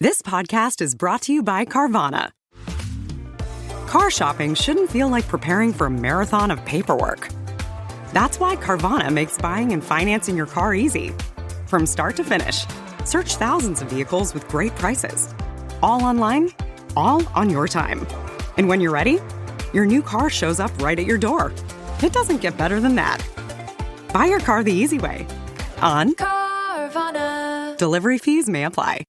This podcast is brought to you by Carvana. Car shopping shouldn't feel like preparing for a marathon of paperwork. That's why Carvana makes buying and financing your car easy. From start to finish, search thousands of vehicles with great prices. All online, all on your time. And when you're ready, your new car shows up right at your door. It doesn't get better than that. Buy your car the easy way. On Carvana. Delivery fees may apply.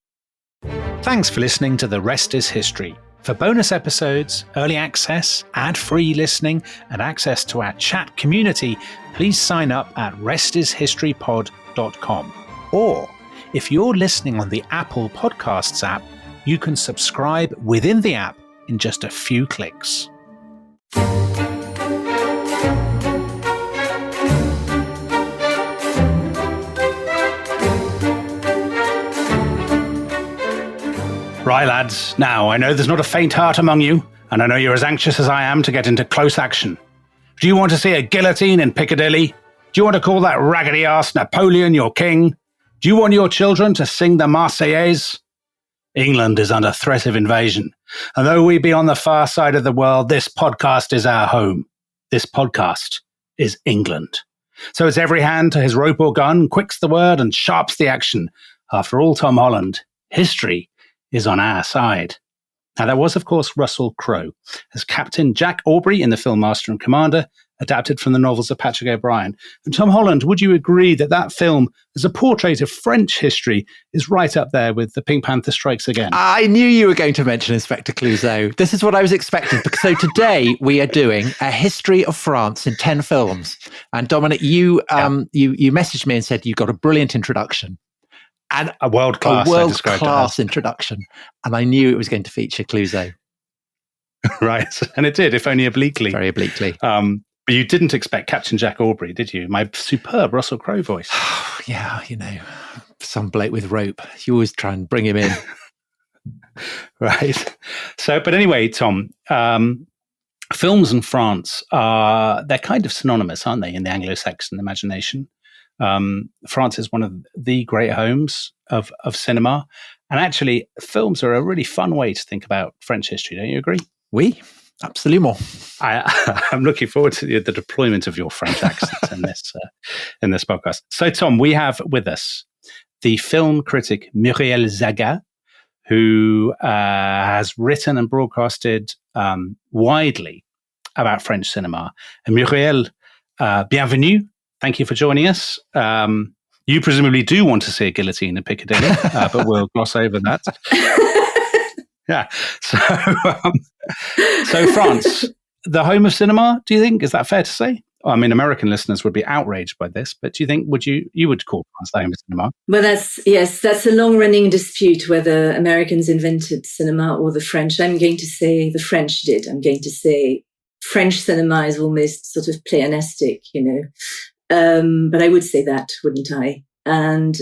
Thanks for listening to The Rest is History. For bonus episodes, early access, ad-free listening, and access to our chat community, please sign up at restishistorypod.com. Or, if you're listening on the Apple Podcasts app, you can subscribe within the app in just a few clicks. Right, lads. Now, I know there's not a faint heart among you, and I know you're as anxious as I am to get into close action. Do you want to see a guillotine in Piccadilly? Do you want to call that raggedy-ass Napoleon your king? Do you want your children to sing the Marseillaise? England is under threat of invasion, and though we be on the far side of the world, this podcast is our home. This podcast is England. So it's every hand to his rope or gun, quicks the word, and sharps the action. After all, Tom Holland, history is on our side. Now, there was, of course, Russell Crowe as Captain Jack Aubrey in the film Master and Commander, adapted from the novels of Patrick O'Brian. And Tom Holland, would you agree that that film, as a portrait of French history, is right up there with The Pink Panther Strikes Again? I knew you were going to mention Inspector Clouzot. This is what I was expecting. So today we are doing a history of France in 10 films. And Dominic, you messaged me and said you got a brilliant introduction. And a world-class introduction. And I knew it was going to feature Clouzot. Right. And it did, if only obliquely. Very obliquely. But you didn't expect Captain Jack Aubrey, did you? My superb Russell Crowe voice. Yeah, you know, some bloke with rope. You always try and bring him in. Right. So, but anyway, Tom, films in France they're kind of synonymous, aren't they, in the Anglo-Saxon imagination? France is one of the great homes of cinema. And actually, films are a really fun way to think about French history. Don't you agree? Oui, absolument. I'm looking forward to the deployment of your French accents in this podcast. So, Tom, we have with us the film critic Muriel Zagha, who has written and broadcasted widely about French cinema. And Muriel, bienvenue. Thank you for joining us. You presumably do want to see a guillotine in Piccadilly, but we'll gloss over that. Yeah. So France, the home of cinema, do you think? Is that fair to say? I mean, American listeners would be outraged by this, but do you think you would call France the home of cinema? Well, that's a long-running dispute whether Americans invented cinema or the French. I'm going to say the French did. I'm going to say French cinema is almost sort of pleonastic, you know. But I would say that, wouldn't I? And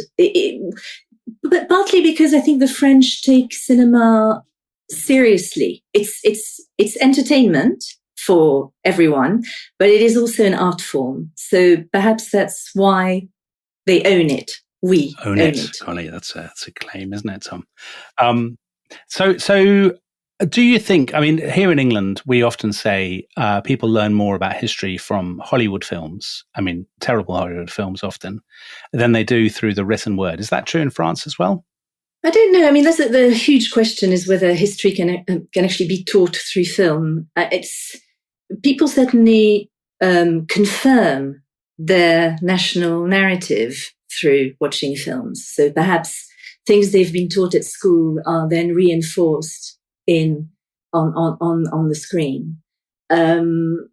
but partly because I think the French take cinema seriously. It's entertainment for everyone, but it is also an art form. So perhaps that's why they own it. We own it. Golly, that's a claim, isn't it, Tom? So do you think, I mean, here in England, we often say people learn more about history from Hollywood films, I mean, terrible Hollywood films often, than they do through the written word. Is that true in France as well? I don't know. I mean, the huge question is whether history can actually be taught through film. People certainly confirm their national narrative through watching films. So perhaps things they've been taught at school are then reinforced on the screen. The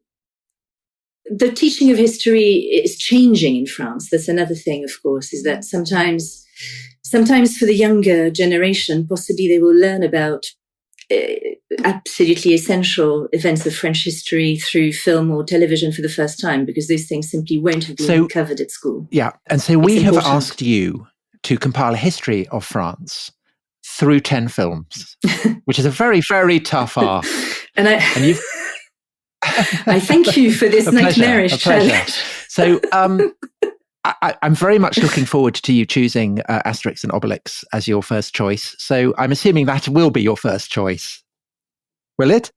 teaching of history is changing in France. That's another thing, of course, is that sometimes for the younger generation, possibly they will learn about absolutely essential events of French history through film or television for the first time, because those things simply won't have been covered at school. Yeah, and so we have asked you to compile a history of France through 10 films, which is a very, very tough ask. and you've I thank you for this nightmarish challenge. So I'm very much looking forward to you choosing Asterix and Obelix as your first choice. So I'm assuming that will be your first choice. Will it?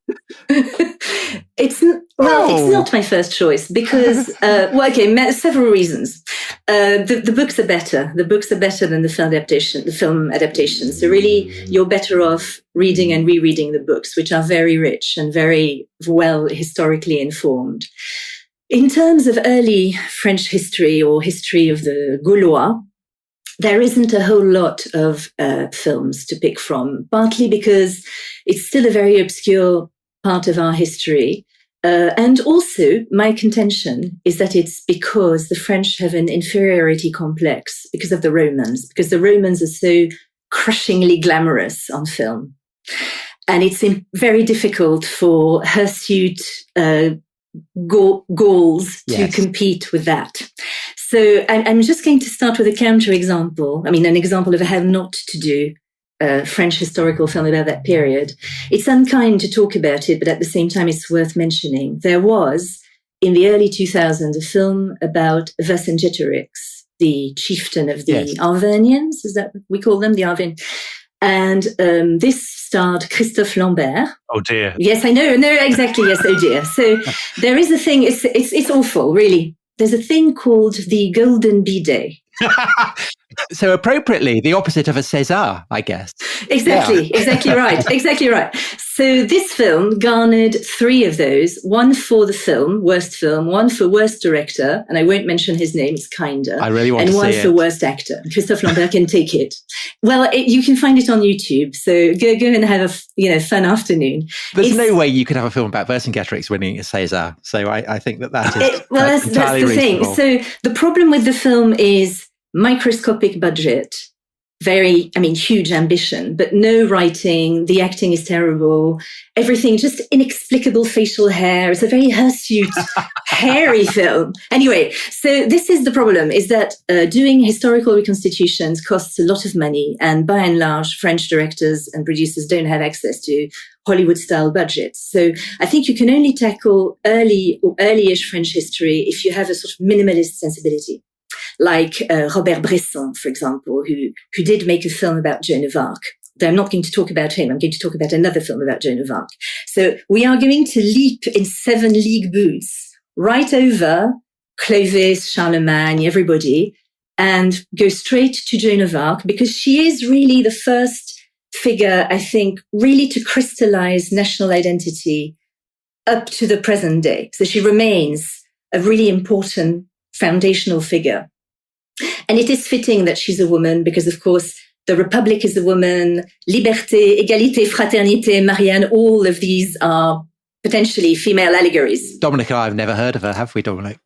It's not my first choice because, several reasons. The books are better. The books are better than the film adaptation. So really, you're better off reading and rereading the books, which are very rich and very well historically informed. In terms of early French history or history of the Gaulois, there isn't a whole lot of films to pick from, partly because it's still a very obscure part of our history. And also, my contention is that it's because the French have an inferiority complex because of the Romans, because the Romans are so crushingly glamorous on film. And it's very difficult for hirsute Gauls to compete with that. So I'm just going to start with a counterexample. An example of how not to do a French historical film about that period. It's unkind to talk about it, but at the same time, it's worth mentioning. There was, in the early 2000s, a film about Vercingétorix, the chieftain of the Arvernians. Is that what we call them? The Arvernians. And this starred Christophe Lambert. Oh dear. Yes, I know. No, exactly. Yes, oh dear. So there is a thing. It's awful, really. There's a thing called the Golden Bidet. So appropriately, the opposite of a César, I guess. Exactly right. So this film garnered 3 of those, one for the worst film, one for worst director, and I won't mention his name, it's kinder. I really want to see it. And one for worst actor. Christophe Lambert can take it. Well, you can find it on YouTube, so go and have a fun afternoon. There's no way you could have a film about Vercingétorix winning a César, so I think that is that's the reasonable. thing. So the problem with the film is microscopic budget, very, huge ambition, but no writing. The acting is terrible. Everything, just inexplicable facial hair. It's a very hirsute, hairy film. Anyway, so this is the problem, is that doing historical reconstitutions costs a lot of money. And by and large, French directors and producers don't have access to Hollywood-style budgets. So I think you can only tackle early or early-ish French history if you have a sort of minimalist sensibility. Like Robert Bresson, for example, who did make a film about Joan of Arc. Though I'm not going to talk about him. I'm going to talk about another film about Joan of Arc. So we are going to leap in 7 league boots right over Clovis, Charlemagne, everybody, and go straight to Joan of Arc because she is really the first figure, I think, really to crystallize national identity up to the present day. So she remains a really important foundational figure. And it is fitting that she's a woman because, of course, the Republic is a woman, liberté, égalité, fraternité, Marianne, all of these are potentially female allegories. Dominic and I have never heard of her, have we, Dominic?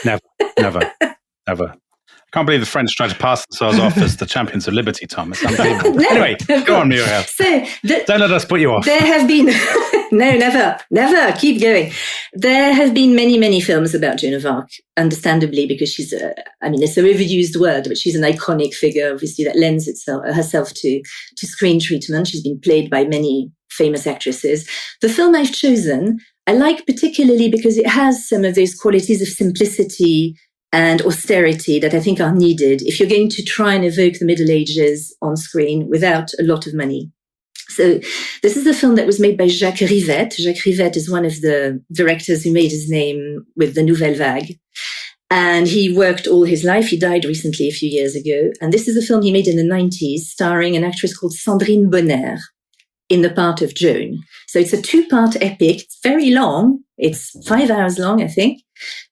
Never. I can't believe the French tried to pass themselves off as the champions of liberty, Tom. It's unbelievable. Anyway, go on, Muriel. So don't let us put you off. There have been... No, never. Keep going. There have been many films about Joan of Arc, understandably, because she's it's a overused word, but she's an iconic figure, obviously, that lends herself to screen treatment. She's been played by many famous actresses. The film I've chosen, I like particularly because it has some of those qualities of simplicity and austerity that I think are needed if you're going to try and evoke the Middle Ages on screen without a lot of money. So this is a film that was made by Jacques Rivette. Jacques Rivette is one of the directors who made his name with the Nouvelle Vague. And he worked all his life. He died recently, a few years ago. And this is a film he made in the 90s, starring an actress called Sandrine Bonner in the part of Joan. So it's a 2-part epic. It's very long. It's 5 hours long, I think.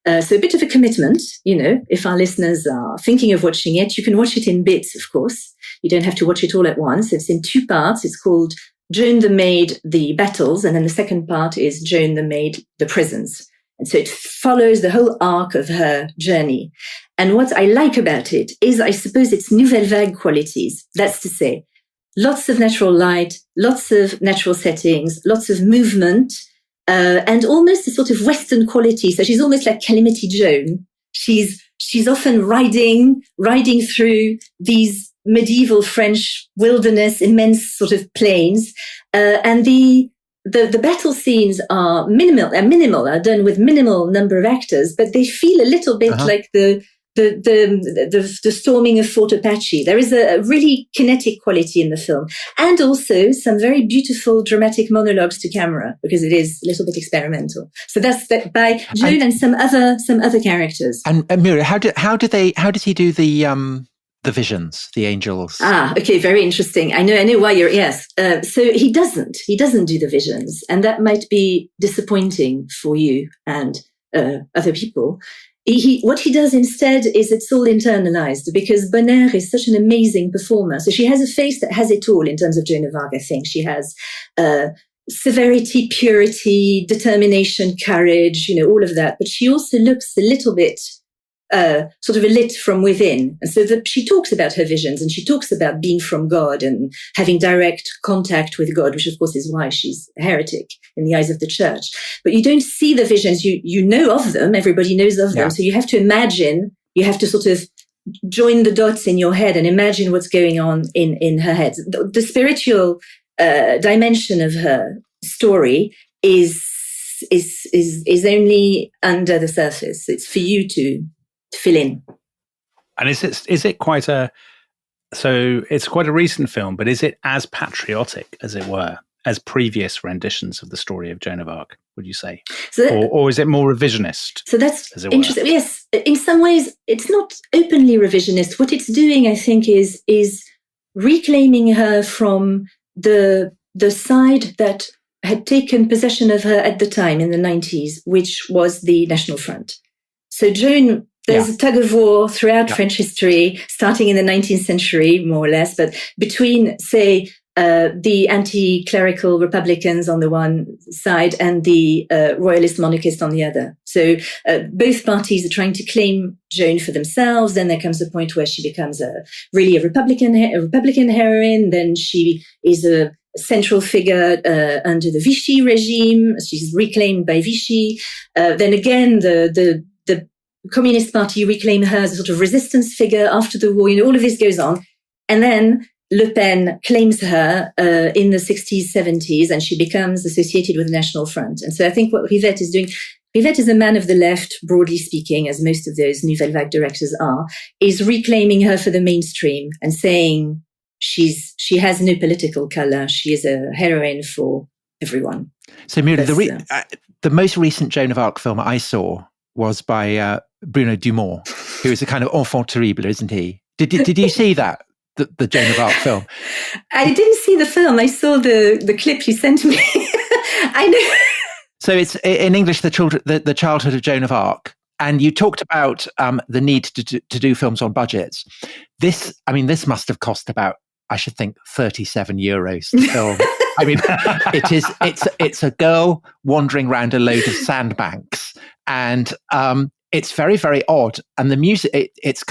So a bit of a commitment, if our listeners are thinking of watching it, you can watch it in bits, of course. You don't have to watch it all at once. It's in 2 parts. It's called Joan the Maid, The Battles. And then the second part is Joan the Maid, The Prisons. And so it follows the whole arc of her journey. And what I like about it is, I suppose, its Nouvelle Vague qualities. That's to say, lots of natural light, lots of natural settings, lots of movement, and almost a sort of Western quality. So she's almost like Calamity Joan. She's often riding through these medieval French wilderness, immense sort of plains, and the battle scenes are minimal, are done with minimal number of actors, but they feel a little bit like the the storming of Fort Apache. There is a really kinetic quality in the film, and also some very beautiful dramatic monologues to camera, because it is a little bit experimental. So that's by Jeanne and some other characters. And Muriel, how does he do the visions, the angels? Okay, very interesting. I know why you're, yes. So he doesn't do the visions, and that might be disappointing for you and other people. What he does instead is it's all internalized, because Bonheur is such an amazing performer. So she has a face that has it all in terms of Joan of Arc, I think. She has severity, purity, determination, courage, all of that. But she also looks a little bit sort of lit from within. And so she talks about her visions, and she talks about being from God and having direct contact with God, which of course is why she's a heretic in the eyes of the church. But you don't see the visions. You know of them. Everybody knows of them. So you have to imagine, you have to sort of join the dots in your head and imagine what's going on in her head. The spiritual dimension of her story is only under the surface. It's for you to fill in. And is it quite it's quite a recent film, but is it as patriotic, as it were, as previous renditions of the story of Joan of Arc, would you say? Or is it more revisionist? So that's interesting. Yes, in some ways, it's not openly revisionist. What it's doing, I think, is reclaiming her from the side that had taken possession of her at the time in the 90s, which was the National Front. So Joan, there's a tug of war throughout French history, starting in the 19th century, more or less, but between, say, the anti-clerical Republicans on the one side and the royalist monarchists on the other. So both parties are trying to claim Joan for themselves. Then there comes a point where she becomes really a Republican heroine. Then she is a central figure under the Vichy regime. She's reclaimed by Vichy. Then again, the Communist Party reclaim her as a sort of resistance figure after the war. All of this goes on. And then Le Pen claims her in the 60s, 70s, and she becomes associated with the National Front. And so I think what Rivette is doing, Rivette is a man of the left, broadly speaking, as most of those Nouvelle Vague directors are, is reclaiming her for the mainstream and saying she has no political color. She is a heroine for everyone. So Muriel, the most recent Joan of Arc film I saw was by Bruno Dumont, who is a kind of enfant terrible, isn't he? Did you see that? The Joan of Arc film? I didn't see the film. I saw the clip you sent me. I know. So it's in English, the childhood of Joan of Arc. And you talked about the need to do films on budgets. This must have cost about, I should think, 37 euros to film. I mean, it's a girl wandering around a load of sandbanks, and it's very, very odd. And the music, it's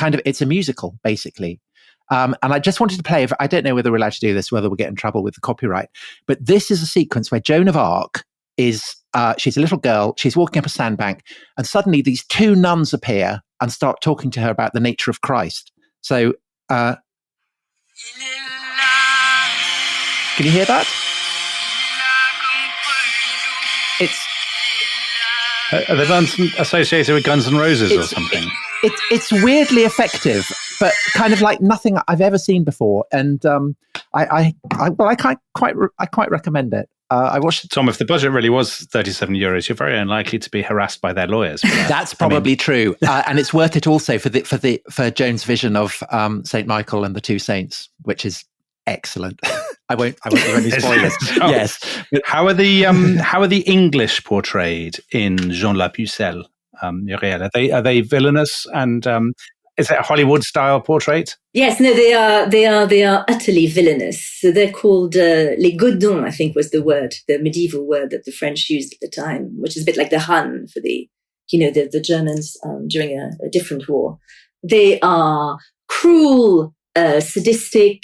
a musical, basically. And I just wanted to play, I don't know whether we're allowed to do this, whether we'll get in trouble with the copyright, but this is a sequence where Joan of Arc is, she's a little girl, she's walking up a sandbank, and suddenly these two nuns appear and start talking to her about the nature of Christ. So, can you hear that? Are they associated with Guns N' Roses or something? It's weirdly effective, but kind of like nothing I've ever seen before. And I quite recommend it. I watched it. Tom, if the budget really was 37 euros, you're very unlikely to be harassed by their lawyers. That's probably true, and it's worth it also for Joan's vision of Saint Michael and the two saints, which is excellent. I won't give any spoilers. Yes. How are the English portrayed in Jean la Pucelle, Muriel? Are they villainous, and is it a Hollywood style portrait? Yes, no, they are utterly villainous. So they're called les godons, I think was the medieval word that the French used at the time, which is a bit like the Hun for the Germans during a different war. They are cruel, sadistic,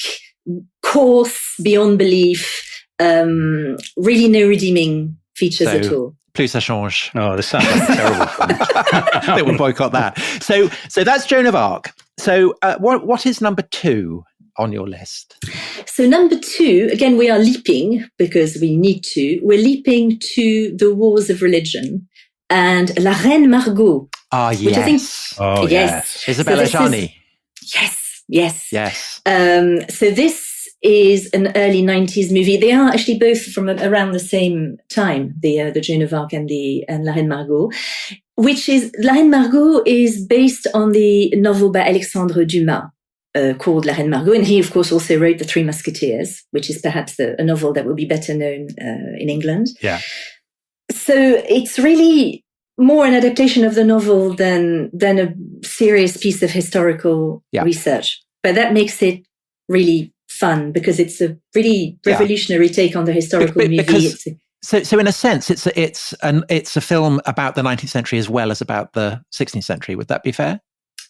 coarse beyond belief, really no redeeming features at all. Plus ça change. Oh, this sounds like a terrible film. They will boycott that. So that's Joan of Arc. So what is number 2 on your list? So number 2, again, we are leaping because we need to. We're leaping to the wars of religion and La Reine Margot. Ah, yes. Which I think, Oh, yes. Isabelle Adjani. Yes. So this is an early 90s movie. They are actually both from around the same time, the Jean Renoir and La Reine Margot, which is, La Reine Margot is based on the novel by Alexandre Dumas, called La Reine Margot. And he, of course, also wrote The Three Musketeers, which is perhaps a novel that will be better known in England. Yeah. So it's really more an adaptation of the novel than a serious piece of historical research. But that makes it really fun because it's a really revolutionary take on the historical movie. So in a sense, it's a film about the 19th century as well as about the 16th century. Would that be fair?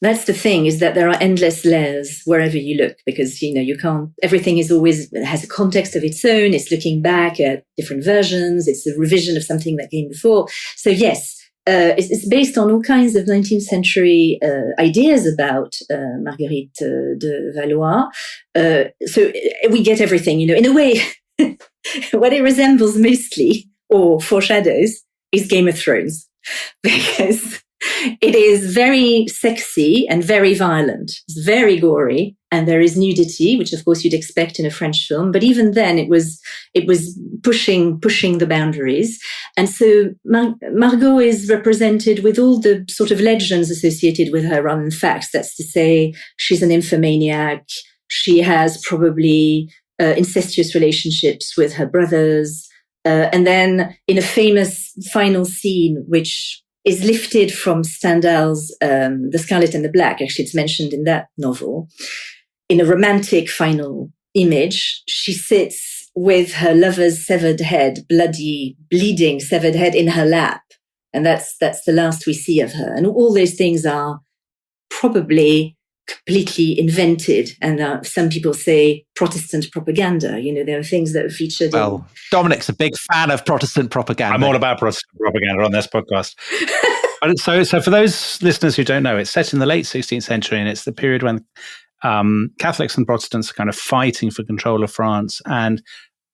That's the thing, is that there are endless layers wherever you look, because, you can't, everything has a context of its own. It's looking back at different versions. It's a revision of something that came before. So yes, it's based on all kinds of 19th century ideas about Marguerite de Valois. So we get everything, in a way. What it resembles mostly, or foreshadows, is Game of Thrones, because it is very sexy and very violent. It's very gory, and there is nudity, which of course you'd expect in a French film. But even then, it was pushing the boundaries. And so Margot is represented with all the sort of legends associated with her rather than facts. That's to say, she's an nymphomaniac. She has probably incestuous relationships with her brothers. And then in a famous final scene, which is lifted from Stendhal's The Scarlet and the Black. Actually, it's mentioned in that novel. In a romantic final image, she sits with her lover's severed head, bloody, bleeding severed head in her lap. And that's the last we see of her. And all those things are probably completely invented. And some people say Protestant propaganda. There are things that are featured. Well, Dominic's a big fan of Protestant propaganda. I'm all about Protestant propaganda on this podcast. So for those listeners who don't know, it's set in the late 16th century, and it's the period when Catholics and Protestants are kind of fighting for control of France. And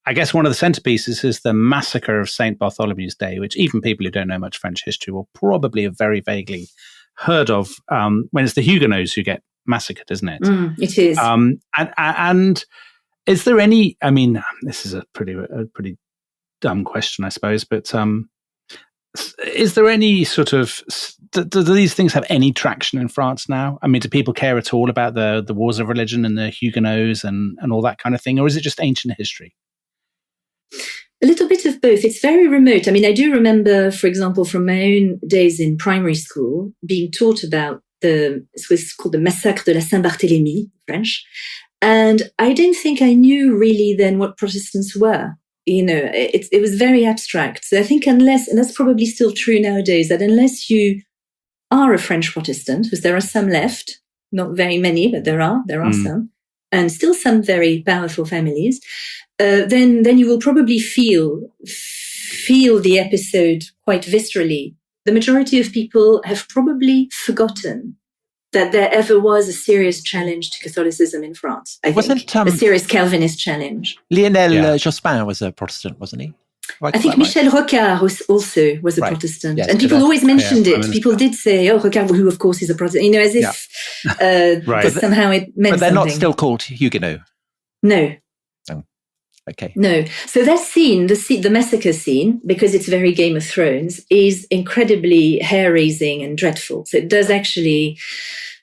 I guess one of the centerpieces is the massacre of St. Bartholomew's Day, which even people who don't know much French history will probably have very vaguely heard of, when it's the Huguenots who get massacred, isn't it? It is. And is there any, this is a pretty dumb question, I suppose, but is there any sort of, do these things have any traction in France now? Do people care at all about the wars of religion and the Huguenots and all that kind of thing? Or is it just ancient history? A little bit of both. It's very remote. I do remember, for example, from my own days in primary school, being taught about it was called the Massacre de la Saint-Barthélemy, French. And I don't think I knew really then what Protestants were. It was very abstract. So I think and that's probably still true nowadays, that unless you are a French Protestant, because there are some left, not very many, but there are some, and still some very powerful families, then you will probably feel the episode quite viscerally. The majority of people have probably forgotten that there ever was a serious challenge to Catholicism in France. I think a serious Calvinist challenge. Lionel Jospin was a Protestant, wasn't he? I think Michel Rocard also was a Protestant. Yes, and people always mentioned it. People did say, Rocard, who of course is a Protestant, as if somehow it meant But they're something. not still called Huguenot. No. Okay. No. So that scene, the massacre scene, because it's very Game of Thrones, is incredibly hair-raising and dreadful. So it does actually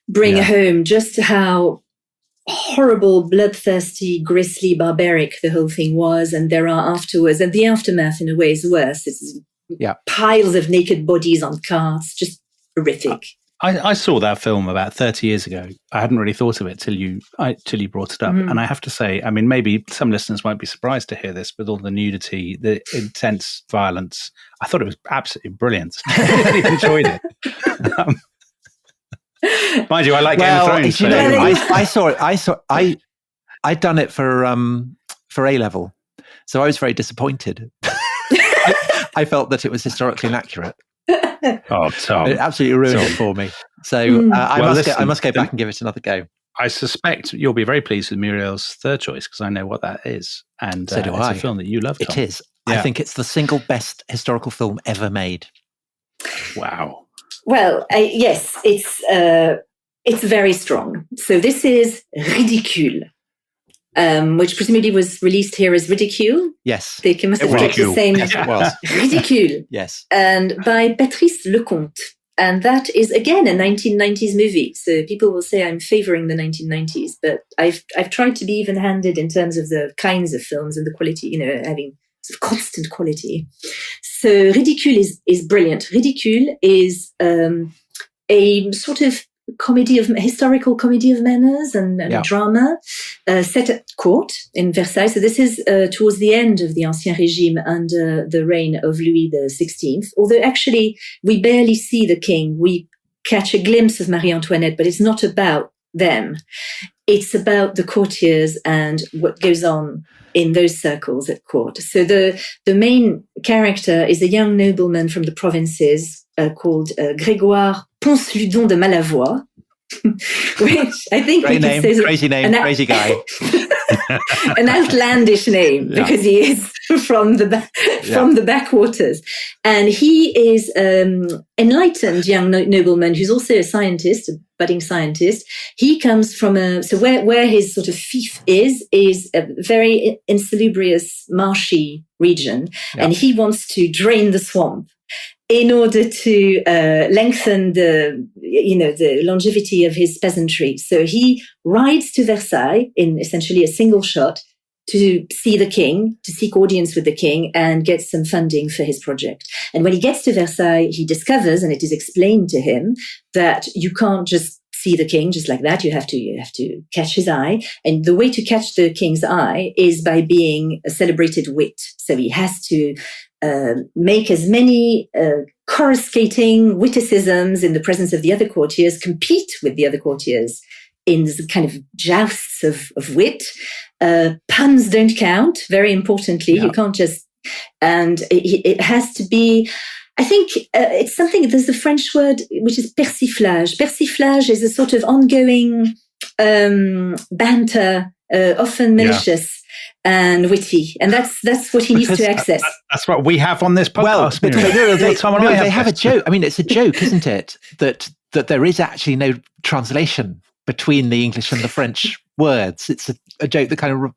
bring home just how horrible, bloodthirsty, grisly, barbaric the whole thing was. And there are afterwards, and the aftermath in a way is worse. It's piles of naked bodies on carts, just horrific. I saw that film about 30 years ago. I hadn't really thought of it till you brought it up. And I have to say, maybe some listeners won't be surprised to hear this, with all the nudity, the intense violence. I thought it was absolutely brilliant. I really enjoyed it. Mind you, I like Game of Thrones. I saw it. I'd done it for A-level, so I was very disappointed. I felt that it was historically inaccurate. Oh, Tom! It absolutely ruined it for me. So I must go back and give it another go. I suspect you'll be very pleased with Muriel's third choice, because I know what that is, and so do it's a film that you love, Tom. It is. Yeah. I think it's the single best historical film ever made. Wow! Well, yes, it's very strong. So this is Ridicule, which presumably was released here as Ridicule. Yes. They must have kept the same. Yes, it was. Ridicule. Yes. And by Patrice Leconte. And that is, again, a 1990s movie. So people will say I'm favoring the 1990s, but I've tried to be even-handed in terms of the kinds of films and the quality, having sort of constant quality. So Ridicule is brilliant. Ridicule is a sort of historical comedy of manners and drama set at court in Versailles. So this is towards the end of the Ancien Régime under the reign of Louis XVI. Although actually we barely see the king. We catch a glimpse of Marie Antoinette, but it's not about them. It's about the courtiers and what goes on in those circles at court. So the main character is a young nobleman from the provinces called Grégoire Ponceludon de Malavoie, which I think crazy name, crazy guy. An outlandish name because he is from the backwaters, and he is enlightened young nobleman who's also a scientist, a budding scientist. He comes from where his sort of fief is a very insalubrious, marshy region, and he wants to drain the swamp in order to lengthen the longevity of his peasantry. So he rides to Versailles in essentially a single shot to see the king, to seek audience with the king and get some funding for his project. And when he gets to Versailles, he discovers, and it is explained to him, that you can't just see the king just like that. You have to catch his eye. And the way to catch the king's eye is by being a celebrated wit. So he has to make as many coruscating witticisms in the presence of the other courtiers, compete with the other courtiers in this kind of jousts of wit. Puns don't count, very importantly. You can't just... And it has to be... I think it's something... There's the French word, which is persiflage. Persiflage is a sort of ongoing banter, often malicious. And witty, and that's what he needs to access. That's what we have on this podcast. Well, they have a joke. I mean, it's a joke, isn't it? That there is actually no translation between the English and the French words. It's a joke that kind of,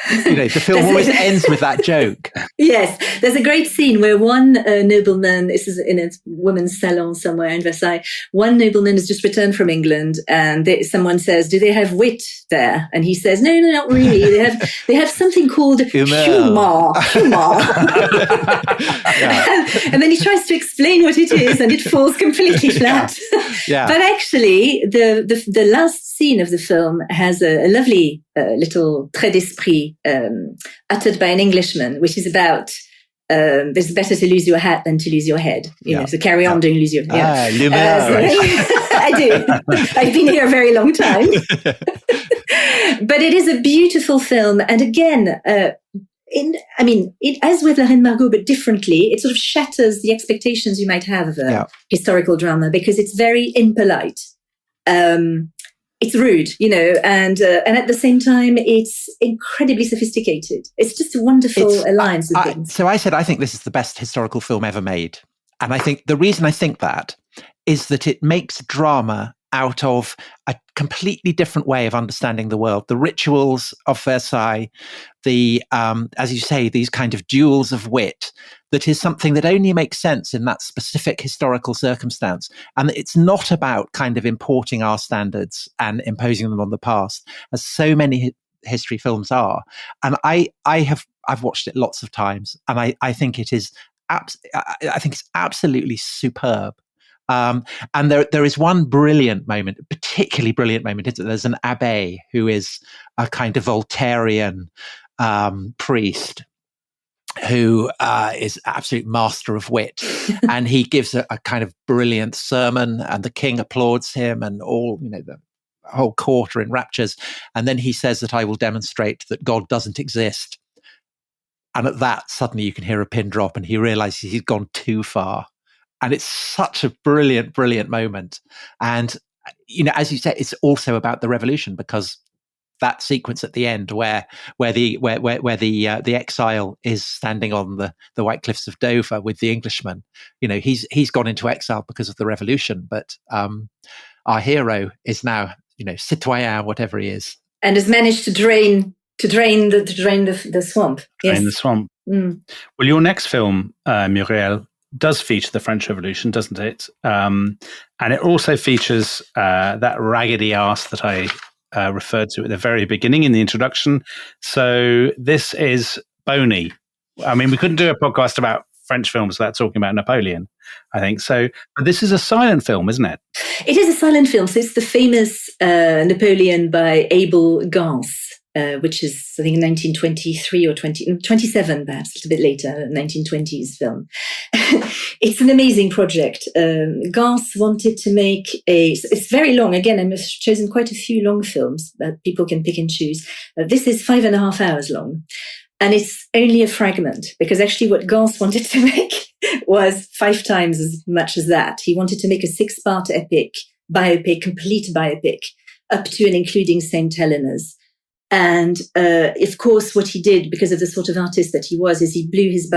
the film always ends with that joke. Yes, there's a great scene where one nobleman, this is in a women's salon somewhere in Versailles, one nobleman has just returned from England, and someone says, "Do they have wit there?" And he says, "No, not really. They have something called humor." And then he tries to explain what it is, and it falls completely flat. But actually, the last scene of the film has a lovely little trait d'esprit uttered by an Englishman, which is about it's better to lose your hat than to lose your head. So carry on, don't lose your head. I do. I've been here a very long time. But it is a beautiful film. And again, as with La Reine Margot, but differently, it sort of shatters the expectations you might have of a historical drama because it's very impolite. It's rude, and at the same time, it's incredibly sophisticated. It's just a wonderful alliance of things. So I said, I think this is the best historical film ever made. And I think the reason I think that is that it makes drama out of a completely different way of understanding the world. The rituals of Versailles, the, as you say, these kind of duels of wit, that is something that only makes sense in that specific historical circumstance. And it's not about kind of importing our standards and imposing them on the past, as so many history films are. And I've watched it lots of times, and I think it is, I think it's absolutely superb. And there is one brilliant moment, particularly brilliant moment. There's an abbé who is a kind of Voltairean priest who is absolute master of wit. And he gives a kind of brilliant sermon, and the king applauds him, and all, the whole court are in raptures. And then he says that I will demonstrate that God doesn't exist. And at that, suddenly you can hear a pin drop, and he realizes he's gone too far. And it's such a brilliant, brilliant moment. And, as you said, it's also about the revolution, because that sequence at the end where the exile is standing on the white cliffs of Dover with the Englishman. He's gone into exile because of the revolution, but our hero is now, citoyen, whatever he is, and has managed to drain the swamp. Drain the swamp. Mm. Well, your next film, Muriel, does feature the French Revolution, doesn't it? And it also features that raggedy arse that I referred to at the very beginning in the introduction. So this is Boney. I mean, we couldn't do a podcast about French films without talking about Napoleon, I think. So but this is a silent film, isn't it? It is a silent film. So it's the famous Napoleon by Abel Gance, which is, I think, 1923 or 27, perhaps, a little bit later, 1920s film. It's an amazing project. Gance wanted to make it's very long. Again, I've chosen quite a few long films that people can pick and choose. This is 5.5 hours long. And it's only a fragment, because actually what Gance wanted to make was 5 times as much as that. He wanted to make a 6-part biopic, complete biopic, up to and including St. Helena's. And of course, what he did, because of the sort of artist that he was, is he blew his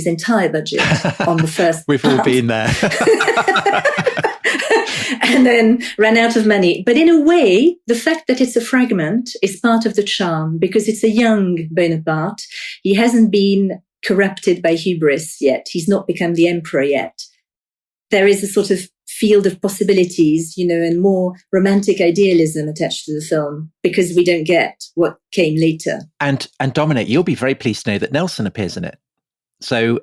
entire budget on the first We've part. all been there. And then ran out of money. But in a way, the fact that it's a fragment is part of the charm, because it's a young Bonaparte. He hasn't been corrupted by hubris yet. He's not become the emperor yet. There is a sort of field of possibilities, and more romantic idealism attached to the film, because we don't get what came later. And Dominic, you'll be very pleased to know that Nelson appears in it. So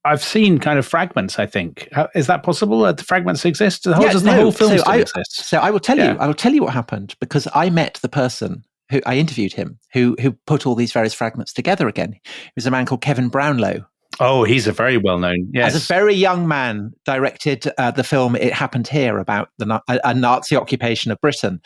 I've seen kind of fragments, I think. Is that possible? The fragments exist? Does the whole film still exist? So I will tell you. I will tell you what happened, because I met the person who I interviewed him, who put all these various fragments together again. He was a man called Kevin Brownlow. Oh, he's a very well-known, yes. As a very young man, directed the film It Happened Here, about a Nazi occupation of Britain.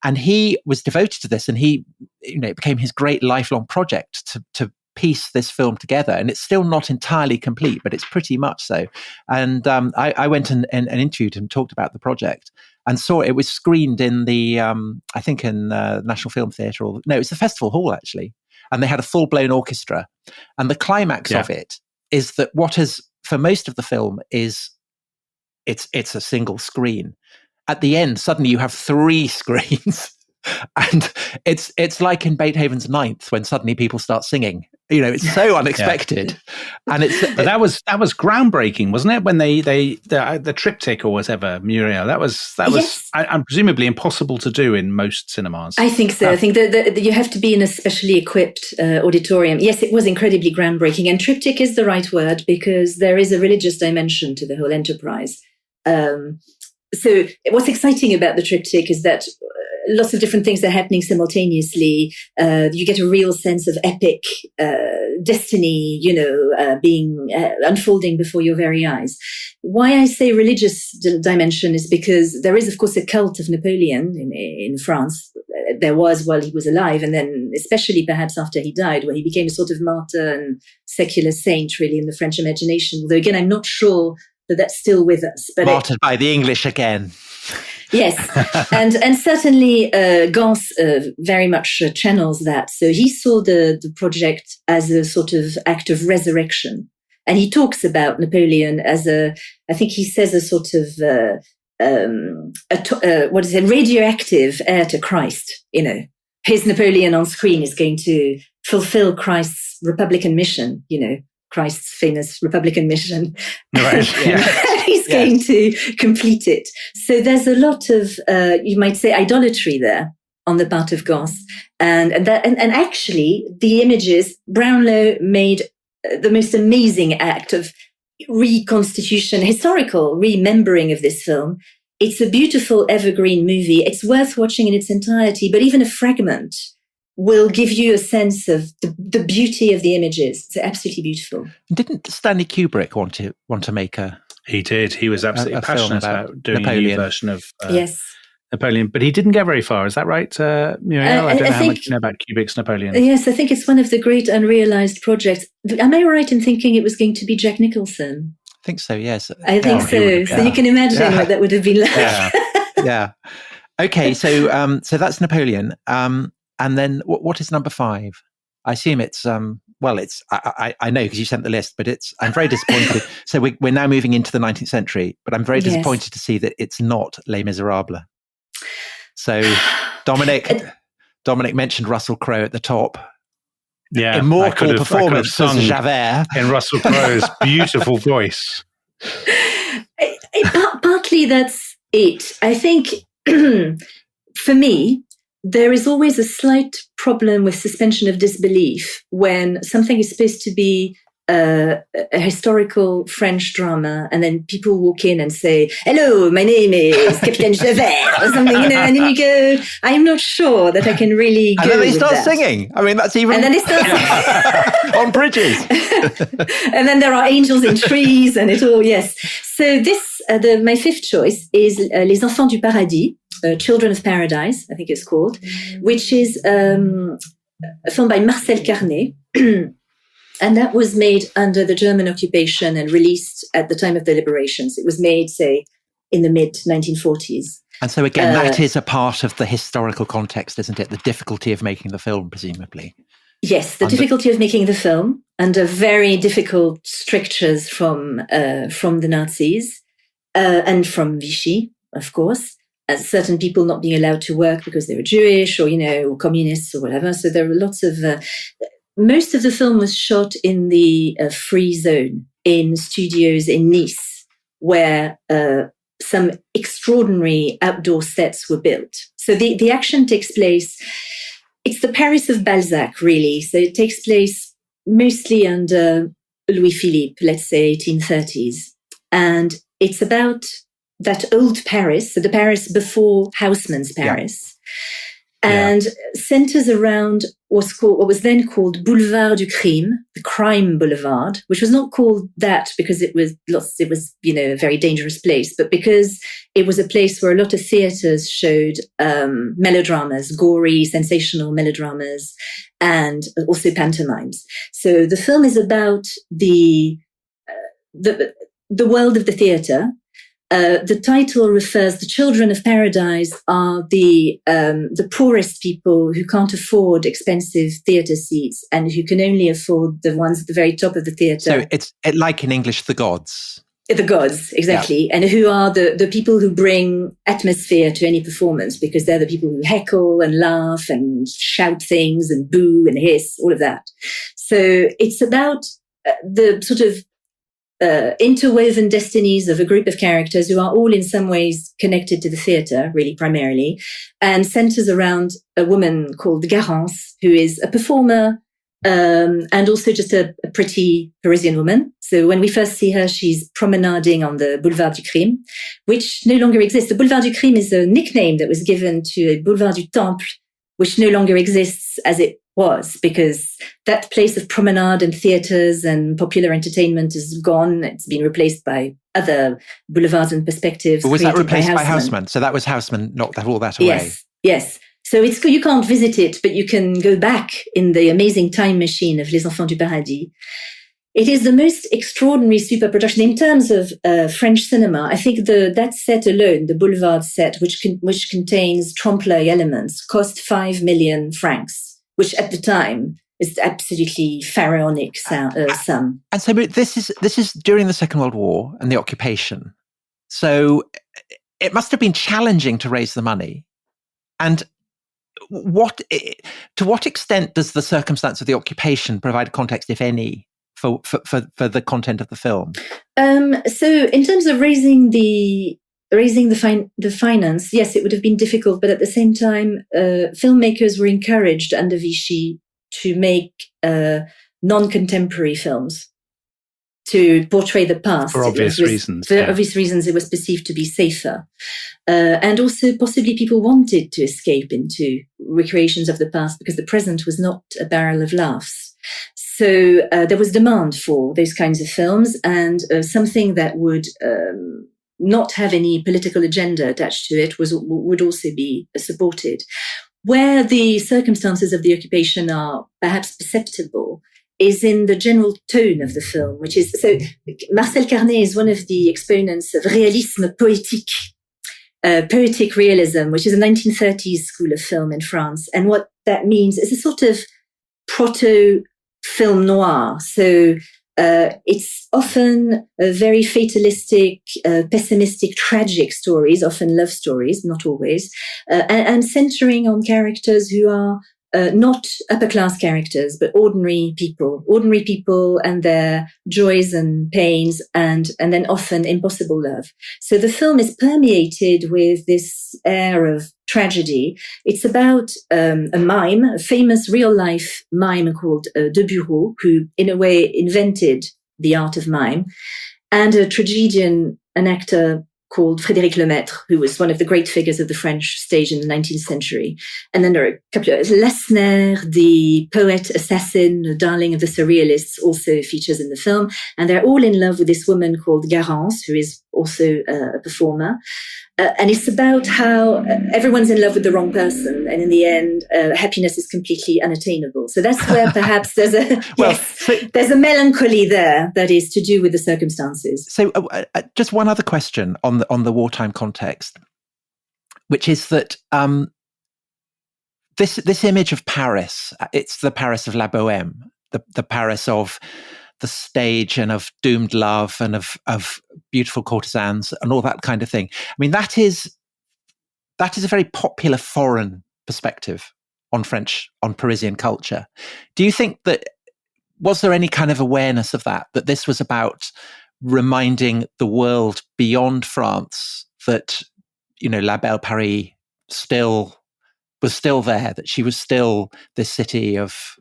And he was devoted to this, and it became his great lifelong project to piece this film together. And it's still not entirely complete, but it's pretty much so. And I went and interviewed him, talked about the project, and saw it was screened in the, I think in National Film Theatre, it was the Festival Hall, actually. And they had a full-blown orchestra. And the climax of it is that what is, for most of the film, is it's a single screen. At the end, suddenly you have 3 screens. And it's like in Beethoven's Ninth, when suddenly people start singing. It's so unexpected. And but that was groundbreaking, wasn't it? When the triptych or whatever, Muriel, that was and presumably impossible to do in most cinemas. I think so. I think that you have to be in a specially equipped auditorium. Yes, it was incredibly groundbreaking, and triptych is the right word, because there is a religious dimension to the whole enterprise. So what's exciting about the triptych is that lots of different things are happening simultaneously. You get a real sense of epic destiny, being unfolding before your very eyes. Why I say religious dimension is because there is, of course, a cult of Napoleon in France. There was while he was alive, and then especially perhaps after he died, where he became a sort of martyr and secular saint, really, in the French imagination. Although, again, I'm not sure that that's still with us. But martyred by the English again. Yes, and certainly Gance very much channels that. So he saw the project as a sort of act of resurrection, and he talks about Napoleon as I think he says a sort of radioactive heir to Christ. His Napoleon on screen is going to fulfill Christ's Republican mission. Christ's famous Republican mission. Right. He's going to complete it. So there's a lot of, you might say, idolatry there on the part of Gance. And actually, the images, Brownlow made the most amazing act of historical remembering of this film. It's a beautiful evergreen movie. It's worth watching in its entirety, but even a fragment will give you a sense of the beauty of the images. It's absolutely beautiful. Didn't Stanley Kubrick want to make a? He did. He was absolutely passionate about doing Napoleon. a new version of Yes. Napoleon, but he didn't get very far. Is that right, Muriel? I don't know how much you know about Kubrick's Napoleon. Yes, I think it's one of the great unrealized projects. Am I right in thinking it was going to be Jack Nicholson? I think so, yes. I think so. So you can imagine what that would have been like. Yeah. Okay, so that's Napoleon. And then what is number 5? I assume it's it's I know because you sent the list, but I'm very disappointed. So we're now moving into the 19th century, but I'm very disappointed to see that it's not Les Miserables. So Dominic mentioned Russell Crowe at the top. Yeah, immortal performance as Javert in Russell Crowe's beautiful voice. Partly that's it. I think for me, there is always a slight problem with suspension of disbelief when something is supposed to be a historical French drama, and then people walk in and say, "Hello, my name is Capitaine Javert," or something, and then you go, "I'm not sure that I can really go." And then they with start that. singing. I mean, that's even. And then they start on bridges. And then there are angels in trees, and it all yes. So this, my 5th choice is Les Enfants du Paradis. Children of Paradise, I think it's called, which is a film by Marcel Carné. And that was made under the German occupation and released at the time of the liberations. It was made, say, in the mid-1940s. And so again, that is a part of the historical context, isn't it? The difficulty of making the film, presumably. Yes, the difficulty of making the film under very difficult strictures from the Nazis and from Vichy, of course. As certain people not being allowed to work because they were Jewish or, or communists or whatever. So there were lots of... most of the film was shot in the free zone in studios in Nice, where some extraordinary outdoor sets were built. So the action takes place... It's the Paris of Balzac, really. So it takes place mostly under Louis-Philippe, let's say 1830s. And it's about that old Paris, so the Paris before Haussmann's Paris, and centers around what was then called Boulevard du Crime, the Crime Boulevard, which was not called that because it was a very dangerous place, but because it was a place where a lot of theaters showed melodramas, gory, sensational melodramas, and also pantomimes. So the film is about the world of the theater. The title refers, the children of paradise are the poorest people who can't afford expensive theatre seats and who can only afford the ones at the very top of the theatre. So it's like in English, the gods. The gods, exactly. Yeah. And who are the people who bring atmosphere to any performance, because they're the people who heckle and laugh and shout things and boo and hiss, all of that. So it's about the sort of interwoven destinies of a group of characters who are all in some ways connected to the theatre, really primarily, and centers around a woman called Gance, who is a performer and also just a pretty Parisian woman. So when we first see her, she's promenading on the Boulevard du Crime, which no longer exists. The Boulevard du Crime is a nickname that was given to a Boulevard du Temple, which no longer exists as it was, because that place of promenade and theatres and popular entertainment is gone. It's been replaced by other boulevards and perspectives. But was that replaced by Haussmann? So that was Haussmann knocked all that away? Yes. So you can't visit it, but you can go back in the amazing time machine of Les Enfants du Paradis. It is the most extraordinary super production in terms of French cinema. I think that set alone, the Boulevard set, which contains trompe-l'œil elements, cost 5 million francs. Which at the time is absolutely pharaonic sum. And so this is during the Second World War and the occupation. So it must have been challenging to raise the money. And to what extent does the circumstance of the occupation provide context, if any, for the content of the film? So in terms of raising the finance, yes, it would have been difficult, but at the same time, filmmakers were encouraged under Vichy to make non-contemporary films to portray the past. For obvious reasons. For obvious reasons, it was perceived to be safer. And also possibly people wanted to escape into recreations of the past because the present was not a barrel of laughs. So there was demand for those kinds of films, and something that would not have any political agenda attached to it would also be supported. Where the circumstances of the occupation are perhaps perceptible is in the general tone of the film, which is, so Marcel Carné is one of the exponents of réalisme poétique. poetic realism, which is a 1930s school of film in France. And what that means is a sort of proto-film noir. So it's often very fatalistic, pessimistic, tragic stories, often love stories, not always, and centering on characters who are not upper class characters, but ordinary people and their joys and pains, and then often impossible love. So the film is permeated with this air of tragedy. It's about a mime, a famous real life mime called De Bureau, who in a way invented the art of mime, and a tragedian, an actor called Frédéric Lemaitre, who was one of the great figures of the French stage in the 19th century. And then there are a couple of Lassner, the poet assassin, the darling of the surrealists, also features in the film. And they're all in love with this woman called Gance, who is also a performer. And it's about how everyone's in love with the wrong person. And in the end, happiness is completely unattainable. So that's where perhaps there's there's a melancholy there that is to do with the circumstances. So just one other question on the wartime context, which is that this image of Paris, it's the Paris of La Bohème, the Paris of the stage and of doomed love and of beautiful courtesans and all that kind of thing. I mean, that is a very popular foreign perspective on Parisian culture. Do you think was there any kind of awareness of that this was about reminding the world beyond France that, La Belle Paris was still there, that she was still this city of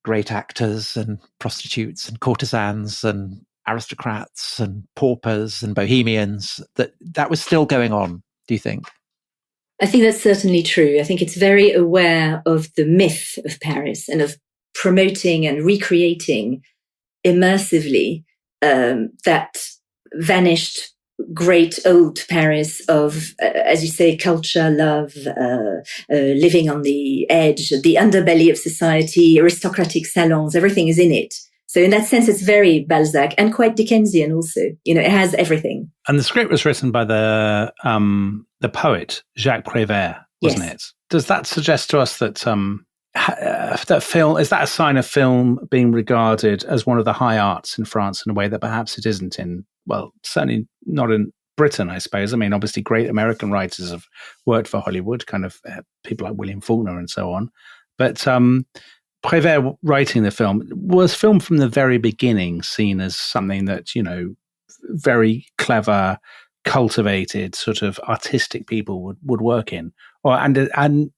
great actors and prostitutes and courtesans and aristocrats and paupers and bohemians, that was still going on, do you think? I think that's certainly true. I think it's very aware of the myth of Paris and of promoting and recreating immersively that vanished great old Paris of, as you say, culture, love, living on the edge, the underbelly of society, aristocratic salons, everything is in it. So in that sense, it's very Balzac and quite Dickensian also. It has everything. And the script was written by the poet, Jacques Prévert, wasn't it? Does that suggest to us that that film, is that a sign of film being regarded as one of the high arts in France in a way that perhaps it isn't certainly not in Britain, I suppose. I mean, obviously great American writers have worked for Hollywood, kind of people like William Faulkner and so on. But Prévert writing the film, was film from the very beginning seen as something that, very clever, cultivated, sort of artistic people would work in? And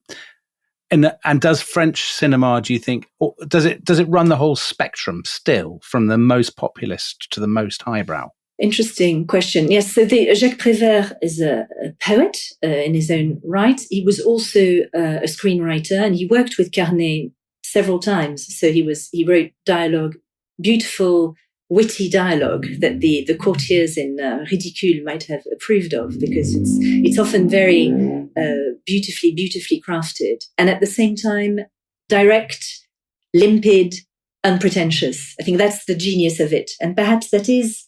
does French cinema, do you think, or does it run the whole spectrum still, from the most populist to the most highbrow? Interesting question. Yes, so Jacques Prévert is a poet in his own right. He was also a screenwriter, and he worked with Carné several times. So he wrote dialogue, beautiful, witty dialogue that the courtiers in Ridicule might have approved of, because it's often very beautifully crafted, and at the same time direct, limpid, unpretentious. I think that's the genius of it, and perhaps that is.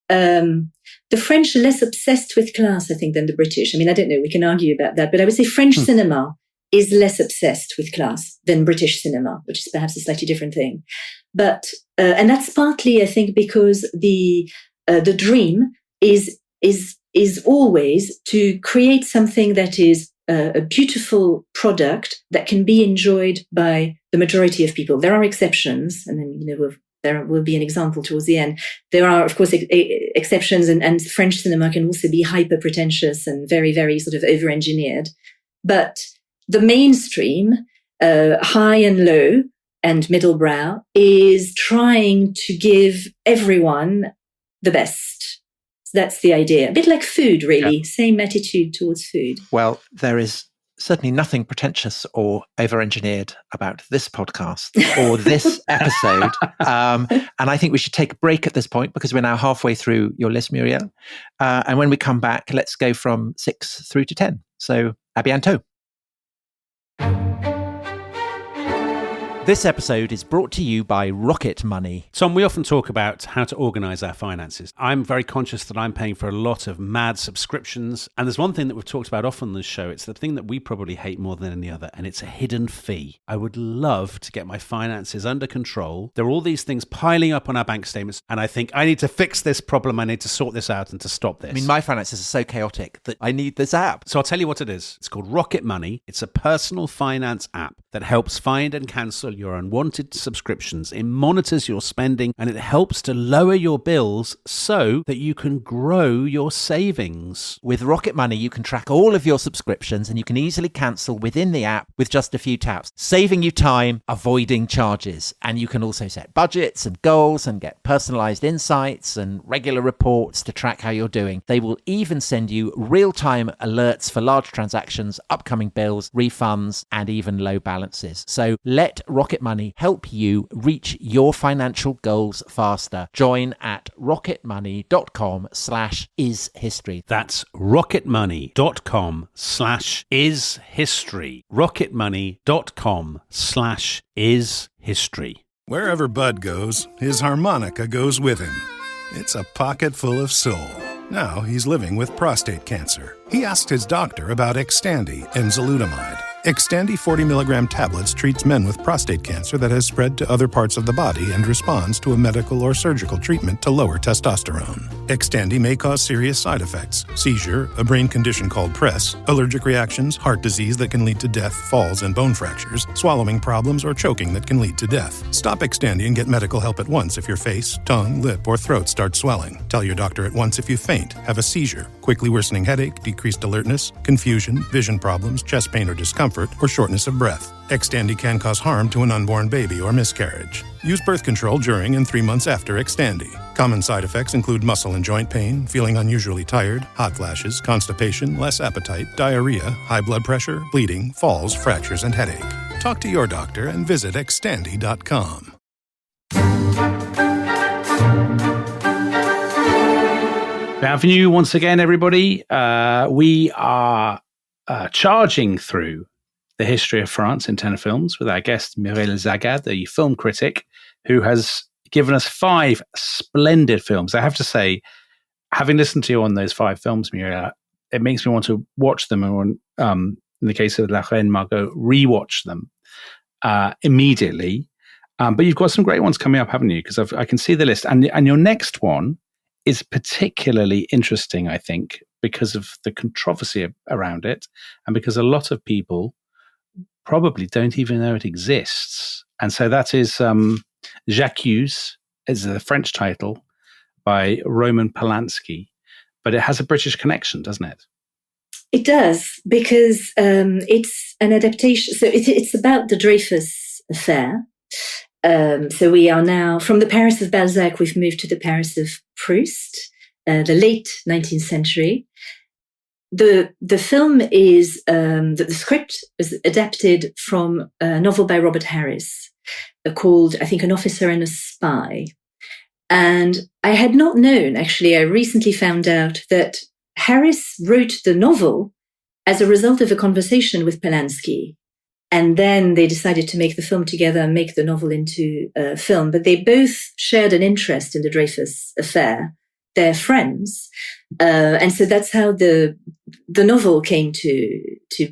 The French are less obsessed with class, I think, than the British. I mean, I don't know, we can argue about that, but I would say French cinema is less obsessed with class than British cinema, which is perhaps a slightly different thing. But, and that's partly, I think, because the dream is always to create something that is a beautiful product that can be enjoyed by the majority of people. There are exceptions, and then, there will be an example towards the end. There are, of course, exceptions, and French cinema can also be hyper pretentious and very, very sort of over-engineered. But the mainstream, high and low and middlebrow, is trying to give everyone the best. So that's the idea. A bit like food, really. Yeah. Same attitude towards food. Well, there is certainly nothing pretentious or over-engineered about this podcast or this episode. And I think we should take a break at this point, because we're now halfway through your list, Muriel. And when we come back, let's go from 6 through to 10. So, à bientôt. This episode is brought to you by Rocket Money. Tom, we often talk about how to organise our finances. I'm very conscious that I'm paying for a lot of mad subscriptions. And there's one thing that we've talked about often on this show. It's the thing that we probably hate more than any other, and it's a hidden fee. I would love to get my finances under control. There are all these things piling up on our bank statements, and I think I need to fix this problem. I need to sort this out and to stop this. I mean, my finances are so chaotic that I need this app. So I'll tell you what it is. It's called Rocket Money. It's a personal finance app that helps find and cancel your unwanted subscriptions. It monitors your spending and it helps to lower your bills so that you can grow your savings. With Rocket Money, you can track all of your subscriptions and you can easily cancel within the app with just a few taps, saving you time, avoiding charges. And you can also set budgets and goals and get personalized insights and regular reports to track how you're doing. They will even send you real-time alerts for large transactions, upcoming bills, refunds, and even low balances. So let Rocket Money help you reach your financial goals faster. Join at rocketmoney.com/ishistory. That's rocketmoney.com/ishistory. rocketmoney.com/ishistory. Wherever Bud goes, his harmonica goes with him. It's a pocket full of soul. Now he's living with prostate cancer. He asked his doctor about Xtandi enzalutamide. Xtandi 40 milligram tablets treats men with prostate cancer that has spread to other parts of the body and responds to a medical or surgical treatment to lower testosterone. Xtandi may cause serious side effects: seizure, a brain condition called PRESS, allergic reactions, heart disease that can lead to death, falls and bone fractures, swallowing problems, or choking that can lead to death. Stop Xtandi and get medical help at once if your face, tongue, lip, or throat start swelling. Tell your doctor at once if you faint, have a seizure, quickly worsening headache, decreased alertness, confusion, vision problems, chest pain or discomfort, or shortness of breath. Xtandi can cause harm to an unborn baby or miscarriage. Use birth control during and 3 months after Xtandi. Common side effects include muscle and joint pain, feeling unusually tired, hot flashes, constipation, less appetite, diarrhea, high blood pressure, bleeding, falls, fractures, and headache. Talk to your doctor and visit Xtandi.com. Bienvenue once again, everybody. We are charging through the history of France in 10 films with our guest Muriel Zagha, the film critic, who has given us 5 splendid films. I have to say, having listened to you on those 5 films, Muriel, it makes me want to watch them, and in the case of La Reine, Margot, rewatch them immediately. But you've got some great ones coming up, haven't you? Because I can see the list. And your next one is particularly interesting, I think, because of the controversy around it, and because a lot of people probably don't even know it exists. And so that is Jacques, is the French title, by Roman Polanski, but it has a British connection, doesn't it? It does, because it's an adaptation. So it's about the Dreyfus affair. So we are now, from the Paris of Balzac, we've moved to the Paris of Proust, the late 19th century. The film is, the script is adapted from a novel by Robert Harris called, I think, An Officer and a Spy. And I had not known, actually, I recently found out that Harris wrote the novel as a result of a conversation with Polanski. And then they decided to make the film together and make the novel into a film. But they both shared an interest in the Dreyfus affair. They're friends. And so that's how the novel came to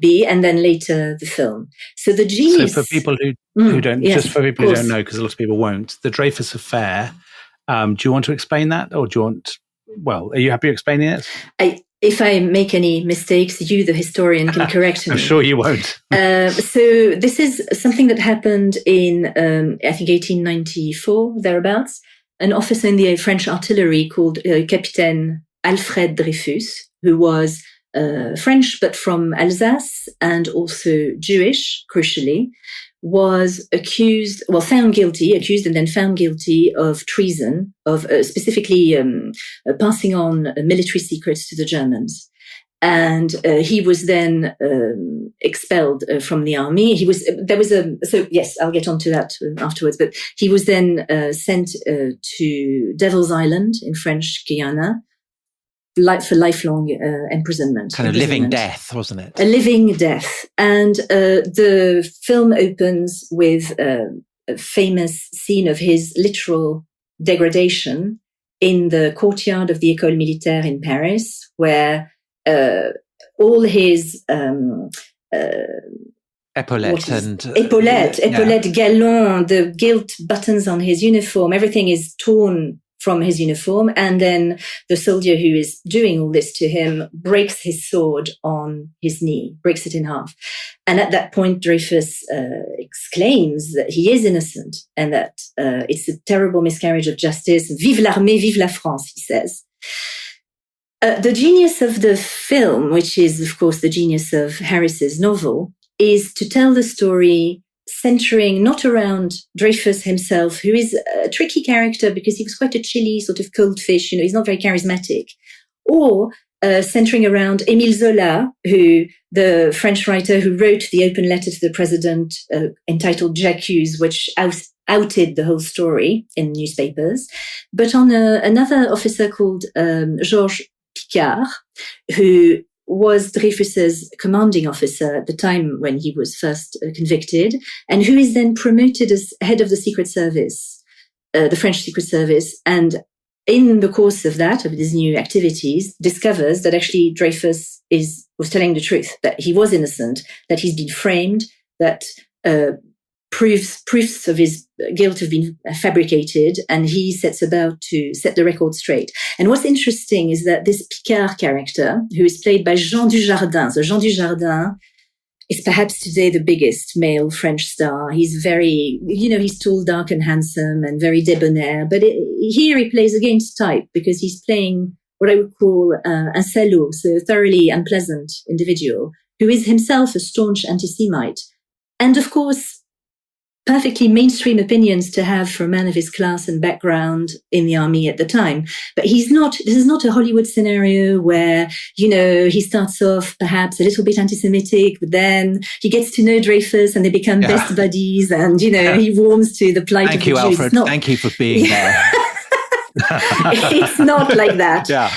be, and then later the film. So the genius... So for people who don't, yes, just for people who don't know, because a lot of people won't, the Dreyfus affair, do you want to explain that? Or do you want... Well, are you happy explaining it? If I make any mistakes, you, the historian, can correct me. I'm sure you won't. So this is something that happened in, I think, 1894, thereabouts. An officer in the French artillery called Capitaine Alfred Dreyfus, who was French, but from Alsace and also Jewish, crucially, was found guilty and then found guilty of treason, of specifically passing on military secrets to the Germans. And he was then expelled from the army. I'll get onto that afterwards, but he was then sent to Devil's Island in French Guiana, for lifelong imprisonment. Kind of living death, wasn't it? A living death. And the film opens with a famous scene of his literal degradation in the courtyard of the École Militaire in Paris, where all his Epaulette, galon, the gilt buttons on his uniform, everything is torn from his uniform. And then the soldier who is doing all this to him breaks his sword on his knee, breaks it in half. And at that point, Dreyfus exclaims that he is innocent and that it's a terrible miscarriage of justice. Vive l'armée, vive la France, he says. The genius of the film, which is, of course, the genius of Harris's novel, is to tell the story centering not around Dreyfus himself, who is a tricky character because he was quite a chilly sort of cold fish, he's not very charismatic, or centering around Émile Zola, the French writer who wrote the open letter to the president entitled J'accuse, which outed the whole story in newspapers, but on another officer called Georges Picard, who was Dreyfus's commanding officer at the time when he was first convicted, and who is then promoted as head of the Secret Service, the French Secret Service, and in the course of these new activities, discovers that actually Dreyfus was telling the truth, that he was innocent, that he's been framed, that proofs of his guilt have been fabricated, and he sets about to set the record straight. And what's interesting is that this Picard character, who is played by Jean Dujardin, so Jean Dujardin is perhaps today the biggest male French star. He's very, he's tall, dark and handsome and very debonair, but here he plays against type because he's playing what I would call un salaud, so a thoroughly unpleasant individual who is himself a staunch anti-Semite. And of course, perfectly mainstream opinions to have for a man of his class and background in the army at the time. But this is not a Hollywood scenario where, he starts off perhaps a little bit anti-Semitic, but then he gets to know Dreyfus and they become best buddies and, he warms to the plight of the Jews. Alfred. Thank you for being there. It's not like that. Yeah.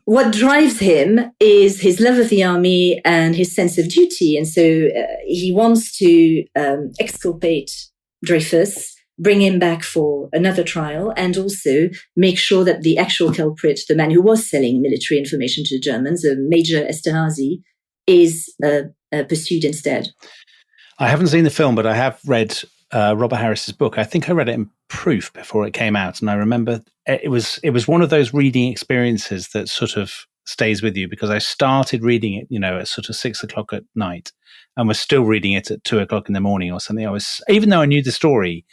What drives him is his love of the army and his sense of duty. And so he wants to exculpate Dreyfus, bring him back for another trial, and also make sure that the actual culprit, the man who was selling military information to the Germans, Major Esterhazy, is pursued instead. I haven't seen the film, but I have read Robert Harris's book. I think I read it in proof before it came out, and I remember it was one of those reading experiences that sort of stays with you, because I started reading it, at sort of 6 o'clock at night, and was still reading it at 2 o'clock in the morning or something. Even though I knew the story,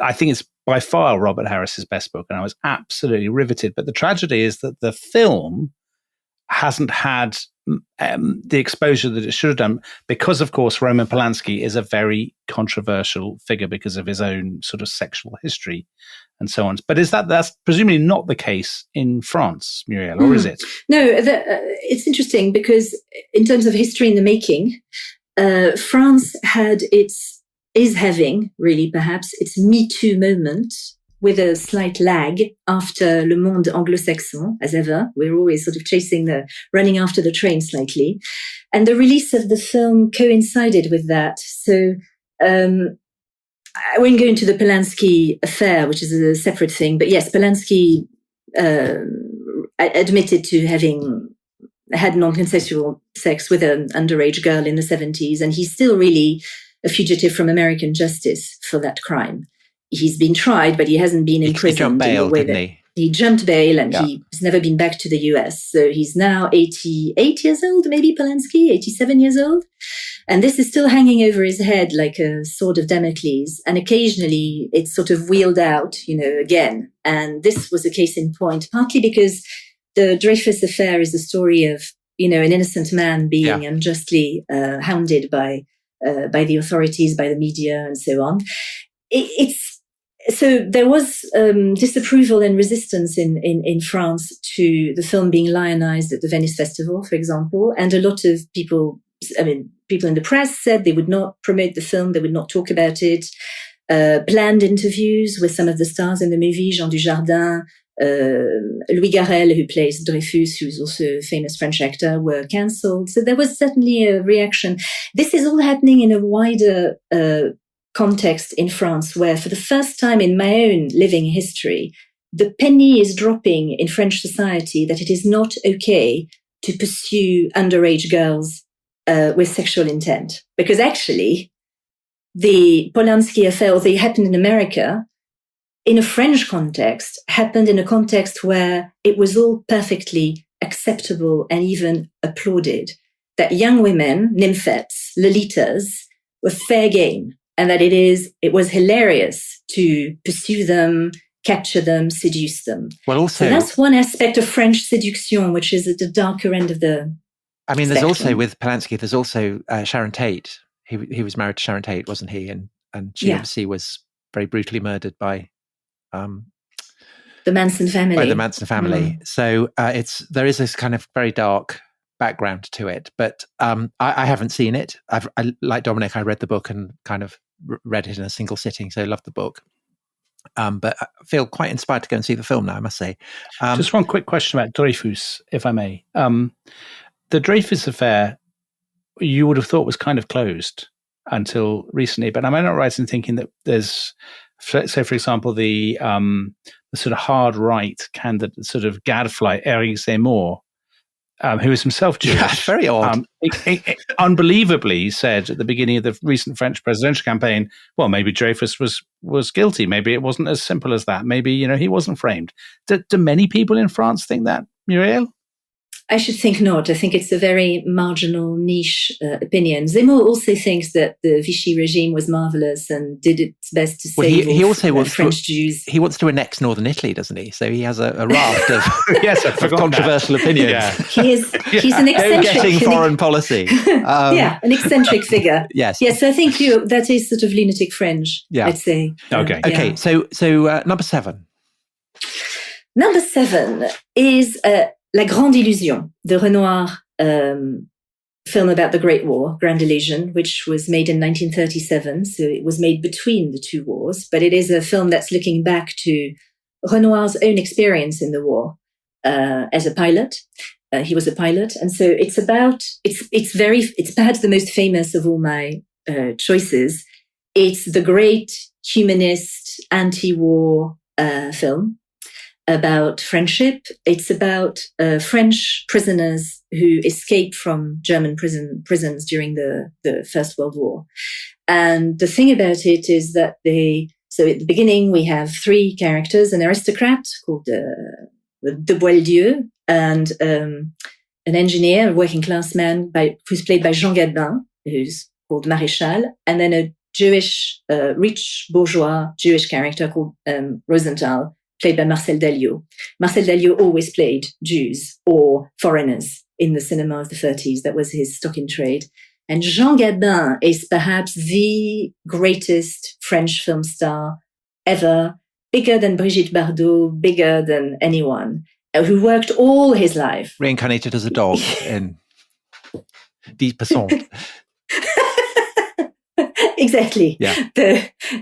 I think it's by far Robert Harris's best book, and I was absolutely riveted. But the tragedy is that the film hasn't had the exposure that it should have done, because, of course, Roman Polanski is a very controversial figure because of his own sort of sexual history and so on. But that's presumably not the case in France, Muriel, or is it? No, it's interesting because in terms of history in the making, France is having really perhaps its Me Too moment, with a slight lag after Le Monde Anglo-Saxon, as ever. We're always sort of running after the train slightly. And the release of the film coincided with that. So I won't go into the Polanski affair, which is a separate thing. But yes, Polanski admitted to having had non-consensual sex with an underage girl in the 70s. And he's still really a fugitive from American justice for that crime. He's been tried, but he hasn't been imprisoned. He jumped bail, didn't he? He jumped bail, and he's never been back to the US. So he's now 88 years old, maybe Polanski, 87 years old. And this is still hanging over his head like a sword of Damocles. And occasionally it's sort of wheeled out, again. And this was a case in point, partly because the Dreyfus affair is the story of, an innocent man being unjustly hounded by the authorities, by the media, and so on. So there was disapproval and resistance in France to the film being lionized at the Venice Festival, for example. And a lot of people in the press said they would not promote the film, they would not talk about it. Planned interviews with some of the stars in the movie, Jean Dujardin, Louis Garrel, who plays Dreyfus, who's also a famous French actor, were cancelled. So there was certainly a reaction. This is all happening in a wider context in France, where for the first time in my own living history, the penny is dropping in French society that it is not okay to pursue underage girls with sexual intent. Because actually, the Polanski affair, although it happened in America, in a French context, happened in a context where it was all perfectly acceptable and even applauded. That young women, nymphets, lolitas, were fair game, and that it was hilarious to pursue them, capture them, seduce them. Well, also, so that's one aspect of French seduction, which is at the darker end of the there's spectrum. also, with Polanski, there's also Sharon Tate. He was married to Sharon Tate, wasn't he? And she obviously was very brutally murdered by the Manson family. By the Manson family. So there is this kind of very dark background to it. But I haven't seen it. Like Dominic, I read the book and kind of read it in a single sitting, so I loved the book. But I feel quite inspired to go and see the film now, I must say. Just one quick question about Dreyfus, if I may. The Dreyfus affair, you would have thought was kind of closed until recently, but am I not right in thinking that there's, say, for example, the sort of hard right candidate, sort of gadfly, Eric Zemmour, who is himself Jewish. Yeah, very odd. Unbelievably said at the beginning of the recent French presidential campaign, well, maybe Dreyfus was guilty. Maybe it wasn't as simple as that. Maybe, he wasn't framed. Do many people in France think that, Muriel? I should think not. I think it's a very marginal niche opinion. Zemmour also thinks that the Vichy regime was marvelous and did its best to save he also wants French Jews. He wants to annex northern Italy, doesn't he? So he has a raft of, yes, of controversial opinions. Yeah. He's an eccentric. Getting foreign policy. An eccentric figure. Yes. Yes, I think that is sort of lunatic fringe, I'd say. Okay. Okay, so number 7. Number 7 is La Grande Illusion, the Renoir film about the Great War, Grand Illusion, which was made in 1937. So it was made between the two wars, but it is a film that's looking back to Renoir's own experience in the war as a pilot. He was a pilot. And so it's perhaps the most famous of all my choices. It's the great humanist anti-war film about friendship. It's about French prisoners who escaped from German prisons during the First World War. And the thing about it is that so at the beginning we have 3 characters, an aristocrat called de Boieldieu, and an engineer, a working class man who's played by Jean Gabin, who's called Maréchal, and then a Jewish, rich bourgeois Jewish character called Rosenthal, played by Marcel Dalliot. Marcel Dalliot always played Jews or foreigners in the cinema of the 30s. That was his stock in trade. And Jean Gabin is perhaps the greatest French film star ever, bigger than Brigitte Bardot, bigger than anyone, who worked all his life. Reincarnated as a dog in 10%. Exactly. Yeah.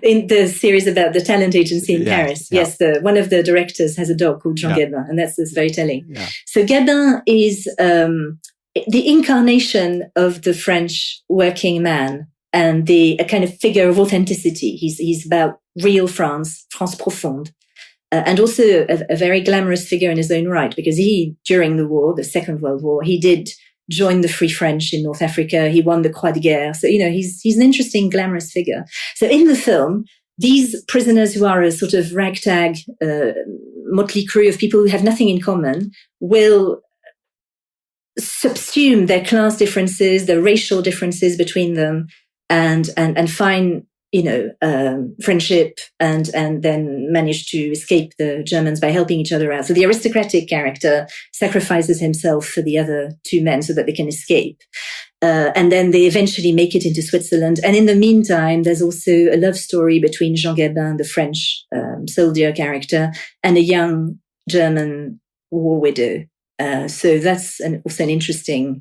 In the series about the talent agency in Paris. Yeah. Yes, one of the directors has a dog called Jean Gabin, and that's very telling. Yeah. So Gabin is the incarnation of the French working man and a kind of figure of authenticity. He's about real France profonde, and also a very glamorous figure in his own right, because during the war, the Second World War, he did joined the Free French in North Africa. He won the Croix de Guerre. So, he's an interesting, glamorous figure. So in the film, these prisoners who are a sort of ragtag, motley crew of people who have nothing in common will subsume their class differences, the racial differences between them, and find, friendship and then manage to escape the Germans by helping each other out. So the aristocratic character sacrifices himself for the other 2 men so that they can escape. And then they eventually make it into Switzerland. And in the meantime, there's also a love story between Jean Gabin, the French soldier character, and a young German war widow. So that's also an interesting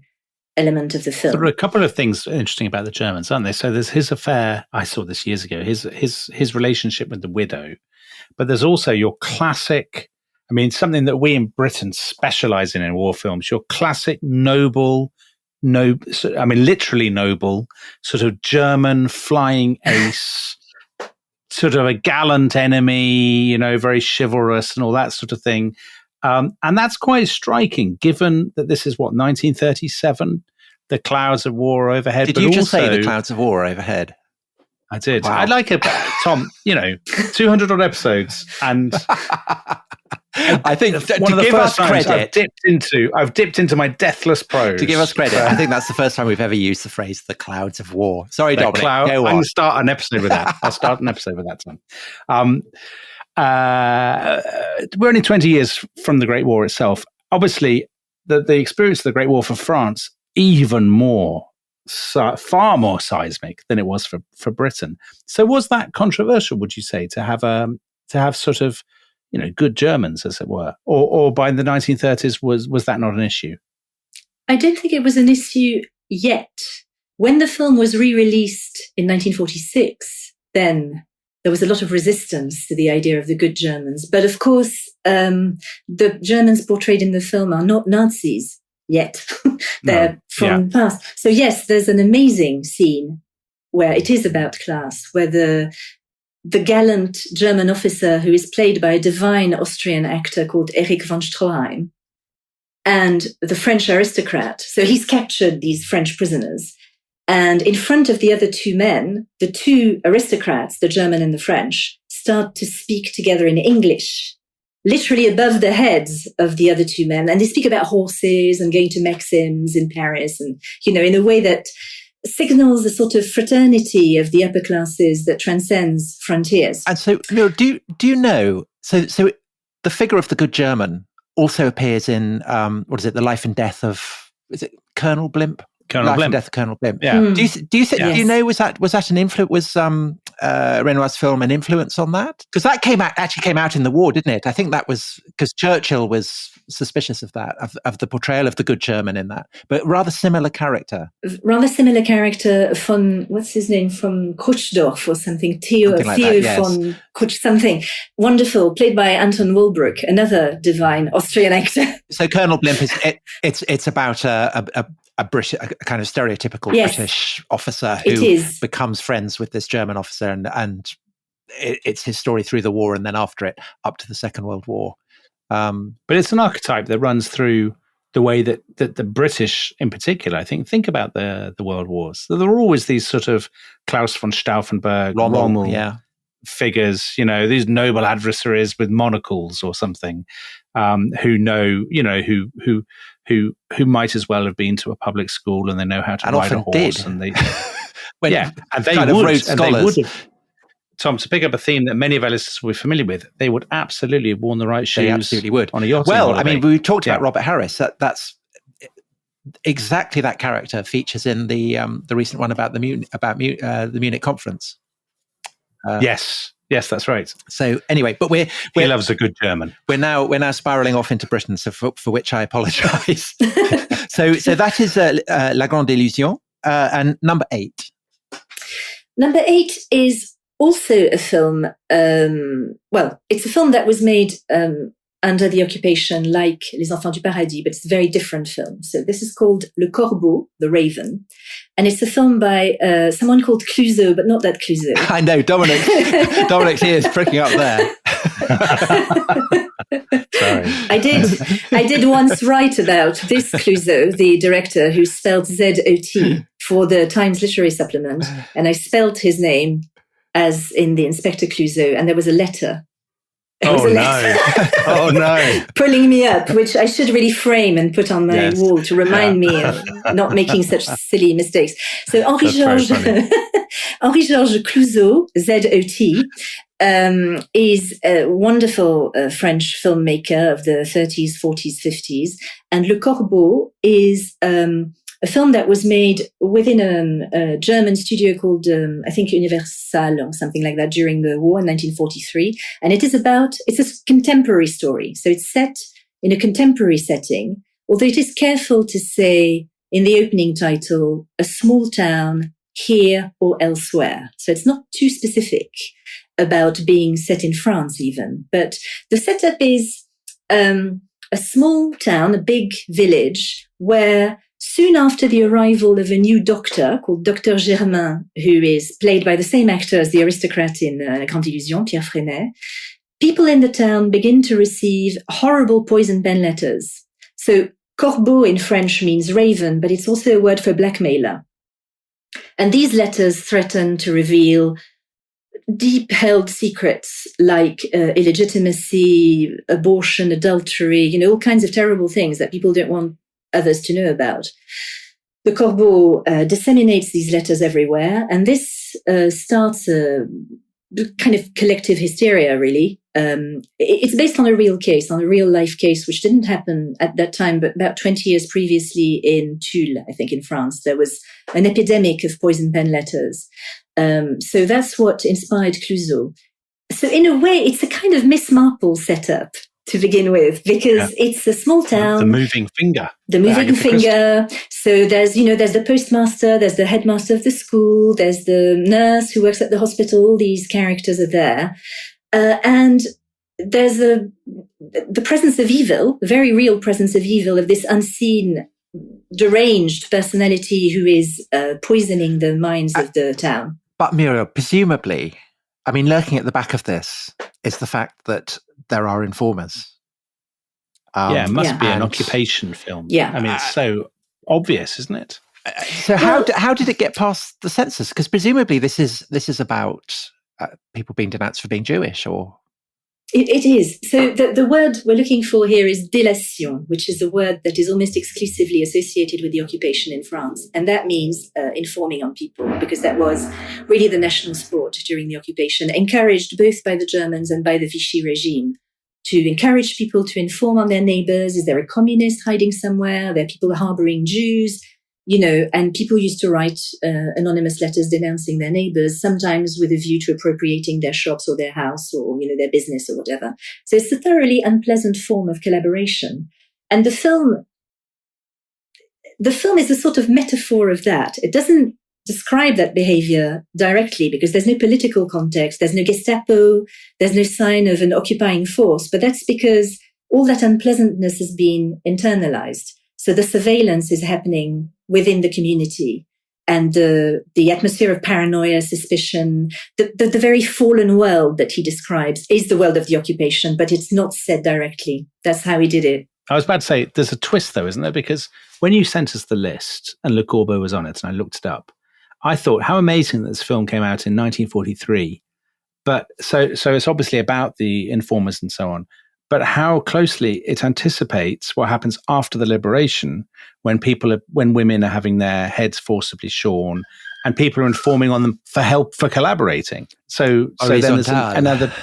element of the film. There are a couple of things interesting about the Germans, aren't there? So there's his affair, I saw this years ago, his relationship with the widow, but there's also your classic I mean, something that we in Britain specialize in war films, your classic noble, literally noble, sort of German flying ace, sort of a gallant enemy, very chivalrous and all that sort of thing. And that's quite striking, given that this is 1937, the clouds of war overhead. Did you just say the clouds of war overhead? I did. Wow. I like it, Tom, 200 odd episodes. And I think one of the first times credit, I've dipped into my deathless prose. To give us credit, I think that's the first time we've ever used the phrase "the clouds of war." Sorry, Dominic. I'm going to start an episode with that. I'll start an episode with that, Tom. We're only 20 years from the Great War itself. Obviously, the experience of the Great War for France, even more, far more seismic than it was for Britain. So, was that controversial? Would you say to have sort of good Germans, as it were, or by the 1930s was that not an issue? I don't think it was an issue yet. When the film was re-released in 1946, then there was a lot of resistance to the idea of the good Germans. But of course, the Germans portrayed in the film are not Nazis yet. They're from the past. So yes, there's an amazing scene where it is about class, where the gallant German officer, who is played by a divine Austrian actor called Erich von Stroheim, and the French aristocrat. So he's captured these French prisoners. And in front of the other two men, the two aristocrats, the German and the French, start to speak together in English, literally above the heads of the other two men. And they speak about horses and going to Maxim's in Paris and, in a way that signals a sort of fraternity of the upper classes that transcends frontiers. And so, do you know, so the figure of the good German also appears in, The Life and Death of, is it Colonel Blimp? Life and Death of Colonel Blimp. Yeah. Do you know, was that an influence? Was Renoir's film an influence on that? Because that came out in the war, didn't it? I think that was because Churchill was suspicious of that, of the portrayal of the good German in that, but rather similar character. Von, what's his name, from Kruchdorf or something, Theo von Kruch something. Wonderful, played by Anton Walbrook, another divine Austrian actor. So Colonel Blimp it's about a British, a kind of stereotypical British officer who becomes friends with this German officer, and it's his story through the war and then after it up to the Second World War. But it's an archetype that runs through the way that the British, in particular, I think about the World Wars. There were always these sort of Klaus von Stauffenberg, Rommel figures, these noble adversaries with monocles or something, who know, who might as well have been to a public school and they know how to ride a horse. Did. And they, and they would have. Tom, to pick up a theme that many of our listeners will be familiar with, they would absolutely have worn the right shoes. They absolutely would. On a yacht. Well, I mean, we talked about Robert Harris. That's exactly that character features in the recent one about the Munich conference. Yes, that's right. So anyway, but he loves a good German. We're now spiraling off into Britain, so for which I apologise. so that is La Grande Illusion, and number 8. Number 8 is also a film. It's a film that was made under the occupation, like Les Enfants du Paradis, but it's a very different film. So this is called Le Corbeau, the Raven. And it's a film by someone called Clouzot, but not that Clouzot. I know, Dominic's ears pricking up there. Sorry. I did once write about this Clouzot, the director, who spelled Z-O-T for the Times Literary Supplement. And I spelled his name as in the Inspector Clouzot, and there was a letter. Oh no! Pulling me up, which I should really frame and put on my wall to remind me of not making such silly mistakes. So Henri-Georges Clouzot, Z-O-T, is a wonderful French filmmaker of the 30s, 40s, 50s, and Le Corbeau is a film that was made within a German studio called, I think, Universal or something like that during the war in 1943. And it's a contemporary story. So it's set in a contemporary setting, although it is careful to say in the opening title, a small town here or elsewhere. So it's not too specific about being set in France even. But the setup is a small town, a big village, where soon after the arrival of a new doctor called Dr. Germain, who is played by the same actor as the aristocrat in Grande Illusion, Pierre Freinet, people in the town begin to receive horrible poison pen letters. So corbeau in French means raven, but it's also a word for blackmailer. And these letters threaten to reveal deep-held secrets like illegitimacy, abortion, adultery, all kinds of terrible things that people don't want others to know about. The corbeau disseminates these letters everywhere, and this starts a kind of collective hysteria, really. It's based on a real case, on a real life case, which didn't happen at that time, but about 20 years previously in Tulle, I think in France, there was an epidemic of poison pen letters. So that's what inspired Clouzot. So in a way, it's a kind of Miss Marple setup to begin with, because it's a small town. The moving finger. The moving finger. So there's the postmaster, there's the headmaster of the school, there's the nurse who works at the hospital. All these characters are there. And there's the presence of evil, the very real presence of evil, of this unseen, deranged personality who is poisoning the minds of the town. But Muriel, presumably, I mean, lurking at the back of this is the fact that there are informers. It must be an occupation film. Yeah. I mean, it's so obvious, isn't it? So how did it get past the censors? Because presumably this is about people being denounced for being Jewish, or... It is. So the word we're looking for here is délation, which is a word that is almost exclusively associated with the occupation in France. And that means informing on people, because that was really the national sport during the occupation, encouraged both by the Germans and by the Vichy regime, to encourage people to inform on their neighbors. Is there a communist hiding somewhere? Are there people harboring Jews? And people used to write anonymous letters denouncing their neighbors, sometimes with a view to appropriating their shops or their house or, their business or whatever. So it's a thoroughly unpleasant form of collaboration. And the film is a sort of metaphor of that. It doesn't describe that behavior directly because there's no political context, there's no Gestapo, there's no sign of an occupying force, but that's because all that unpleasantness has been internalized. So the surveillance is happening within the community, and the atmosphere of paranoia, suspicion, the very fallen world that he describes is the world of the occupation, but it's not said directly. That's how he did it. I was about to say, there's a twist though, isn't there? Because when you sent us the list and Le Corbeau was on it and I looked it up, I thought how amazing that this film came out in 1943. But so it's obviously about the informers and so on. But how closely it anticipates what happens after the liberation, when women are having their heads forcibly shorn, and people are informing on them for help, for collaborating. So then there's another.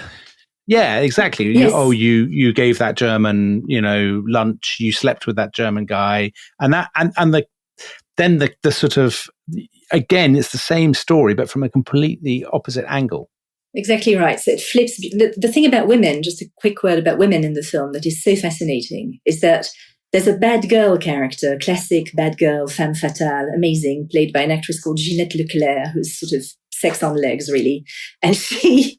Yeah, exactly. Yes. You gave that German, lunch. You slept with that German guy, and then the sort of, again, it's the same story, but from a completely opposite angle. Exactly right. So it flips. The thing about women, just a quick word about women in the film that is so fascinating, is that there's a bad girl character, classic bad girl, femme fatale, amazing, played by an actress called Ginette Leclerc, who's sort of sex on legs, really. And she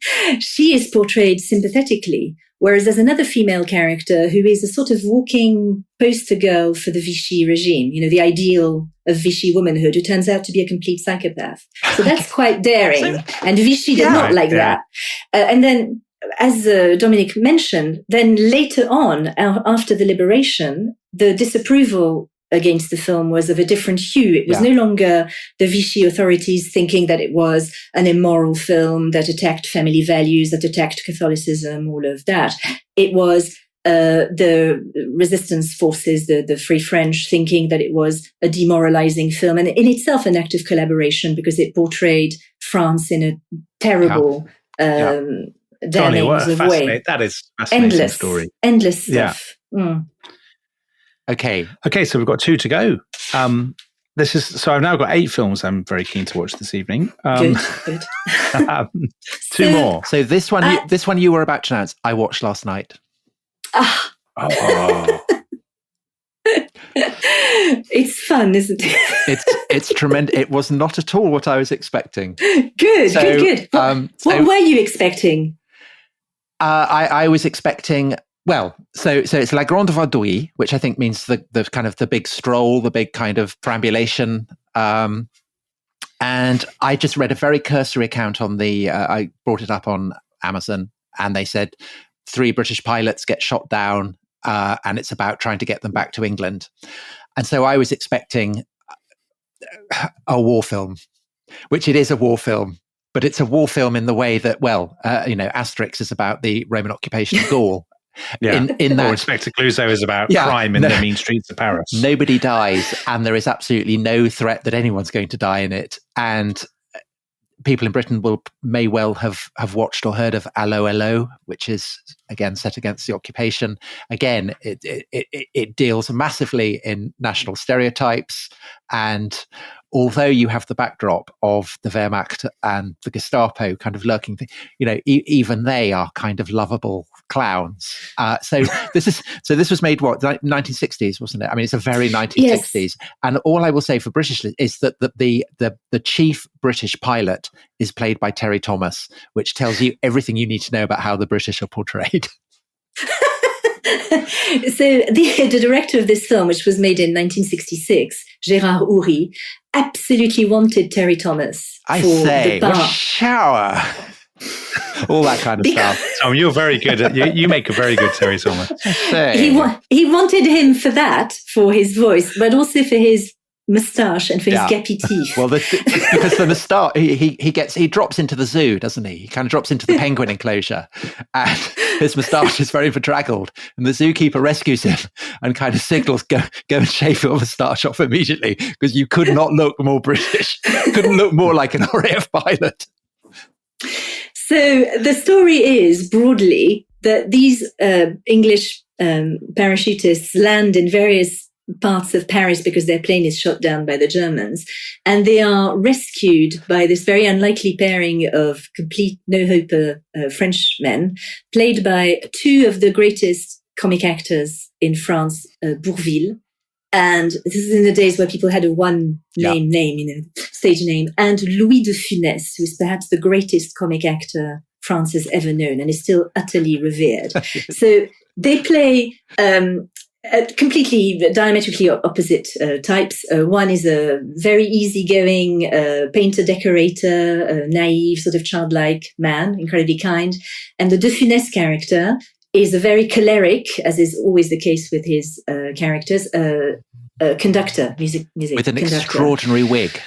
is portrayed sympathetically, whereas there's another female character who is a sort of walking poster girl for the Vichy regime, the ideal of Vichy womanhood, who turns out to be a complete psychopath. So that's quite daring. And Vichy did not like that. And then, as Dominic mentioned, then later on, after the liberation, the disapproval against the film was of a different hue. It was no longer the Vichy authorities thinking that it was an immoral film that attacked family values, that attacked Catholicism, all of that. It was the resistance forces, the Free French, thinking that it was a demoralizing film, and in itself an act of collaboration because it portrayed France in a terrible, damning of way. That is a fascinating story. Endless stuff. Yeah. Mm. Okay, so we've got 2 to go. I've now got 8 films I'm very keen to watch this evening. Good. 2 more. So this one you were about to announce, I watched last night. It's fun, isn't it? It's tremendous. It was not at all what I was expecting. Good. What were you expecting? I was expecting Well, so it's La Grande Vadrouille, which I think means the kind of the big stroll, the big kind of perambulation. And I just read a very cursory account on I brought it up on Amazon, and they said 3 British pilots get shot down, and it's about trying to get them back to England. And so I was expecting a war film, which it is a war film, but it's a war film in the way that, Asterix is about the Roman occupation of Gaul. Yeah. In that, or Inspector Clouseau is about crime in the mean streets of Paris. Nobody dies, and there is absolutely no threat that anyone's going to die in it. And people in Britain may well have watched or heard of Allo Allo, which is again set against the occupation. Again, it deals massively in national stereotypes, and although you have the backdrop of the Wehrmacht and the Gestapo kind of lurking, even they are kind of lovable clowns. So this was made 1960s, wasn't it? I mean, it's a very 1960s. Yes. And all I will say for British is that the chief British pilot is played by Terry Thomas, which tells you everything you need to know about how the British are portrayed. So the director of this film, which was made in 1966, Gérard Oury, absolutely wanted Terry Thomas for the bar. Shower. All that kind of stuff. Tom, you're very good at you make a very good Terry Thomas. He wanted him for that, for his voice, but also for his moustache and for his gappy teeth. Well, because the moustache, he drops into the zoo, doesn't he? He kind of drops into the penguin enclosure, and his moustache is very bedraggled, and the zookeeper rescues him and kind of signals, go and shave your moustache off immediately, because you could not look more British, couldn't look more like an RAF pilot. So the story is broadly that these English parachutists land in various parts of Paris because their plane is shot down by the Germans, and they are rescued by this very unlikely pairing of complete no-hoper Frenchmen, played by 2 of the greatest comic actors in France, Bourvil. And this is in the days where people had a one-name name, stage name, and Louis de Funès, who is perhaps the greatest comic actor France has ever known and is still utterly revered. So they play completely diametrically opposite types. One is a very easygoing painter, decorator, naive, sort of childlike man, incredibly kind. And the de Funès character is a very choleric, as is always the case with his characters, conductor, music with an conductor. Extraordinary wig.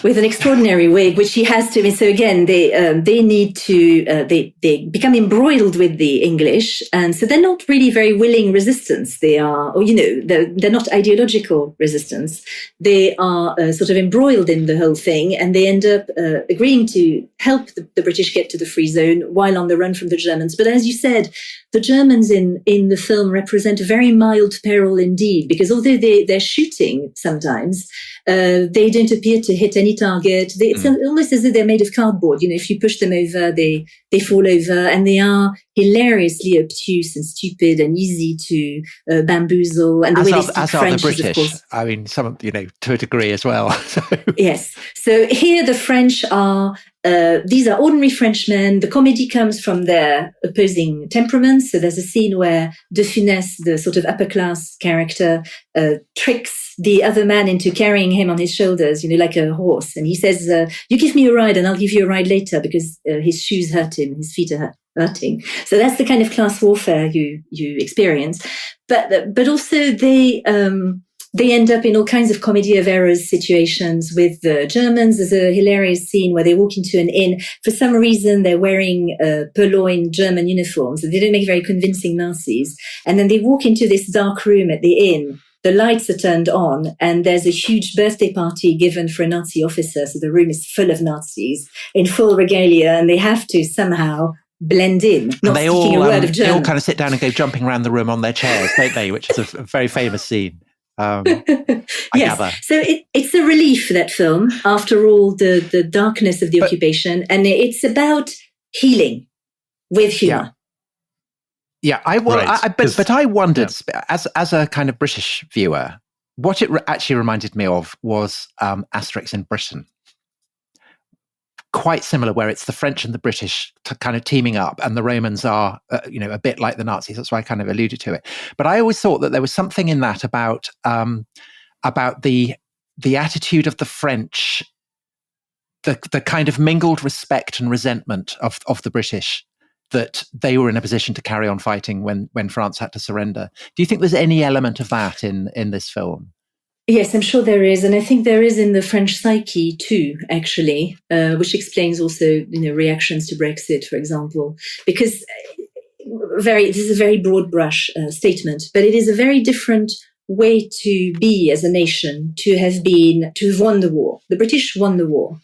With an extraordinary wig, which he has to. So again, they need to. They become embroiled with the English, and so they're not really very willing resistance. They are, they're not ideological resistance. They are sort of embroiled in the whole thing, and they end up agreeing to help the British get to the free zone while on the run from the Germans. But as you said, the Germans in the film represent a very mild peril indeed, because although they're shooting sometimes, they don't appear to hit any target. It's almost as if they're made of cardboard. If you push them over, they fall over, and they are hilariously obtuse and stupid and easy to bamboozle. And the way they speak French, the British. Of course, I mean, some to a degree as well. Yes. So here the French are. These are ordinary Frenchmen. The comedy comes from their opposing temperaments. So there's a scene where de Funès, the sort of upper class character, tricks the other man into carrying him on his shoulders, like a horse. And he says, you give me a ride and I'll give you a ride later, because his shoes hurt him, his feet are hurting. So that's the kind of class warfare you experience. But also they end up in all kinds of comedy of errors situations with the Germans. There's a hilarious scene where they walk into an inn. For some reason, they're wearing purloined German uniforms. They don't make very convincing Nazis. And then they walk into this dark room at the inn. The lights are turned on, and there's a huge birthday party given for a Nazi officer. So the room is full of Nazis in full regalia, and they have to somehow blend in, not speaking a word of German. They all kind of sit down and go jumping around the room on their chairs, don't they? Which is a very famous scene. Yes. So it's a relief, that film, after all the darkness of the occupation, and it's about healing with humor. Yeah, I wondered, as a kind of British viewer, what it actually reminded me of was Asterix in Britain, quite similar, where it's the French and the British kind of teaming up, and the Romans are, a bit like the Nazis. That's why I kind of alluded to it. But I always thought that there was something in that about the attitude of the French, the kind of mingled respect and resentment of the British, that they were in a position to carry on fighting when France had to surrender. Do you think there's any element of that in this film? Yes, I'm sure there is. And I think there is in the French psyche too, actually, which explains also, reactions to Brexit, for example, because this is a very broad brush statement, but it is a very different way to be as a nation, to have won the war. The British won the war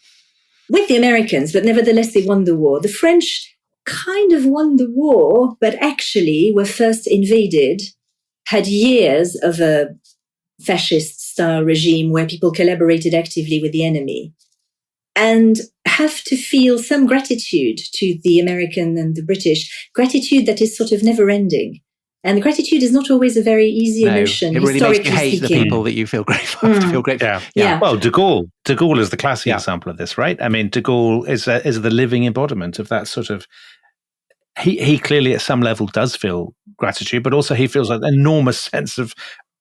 with the Americans, but nevertheless, they won the war. The French kind of won the war, but actually were first invaded, had years of a fascist-style regime where people collaborated actively with the enemy, and have to feel some gratitude to the American and the British, gratitude that is sort of never-ending. And gratitude is not always a very easy emotion. It really makes you hate the people that you feel grateful. Yeah. Well, De Gaulle is the classic example of this, right? I mean, De Gaulle is the living embodiment of that sort of. He clearly, at some level, does feel gratitude, but also he feels an enormous sense of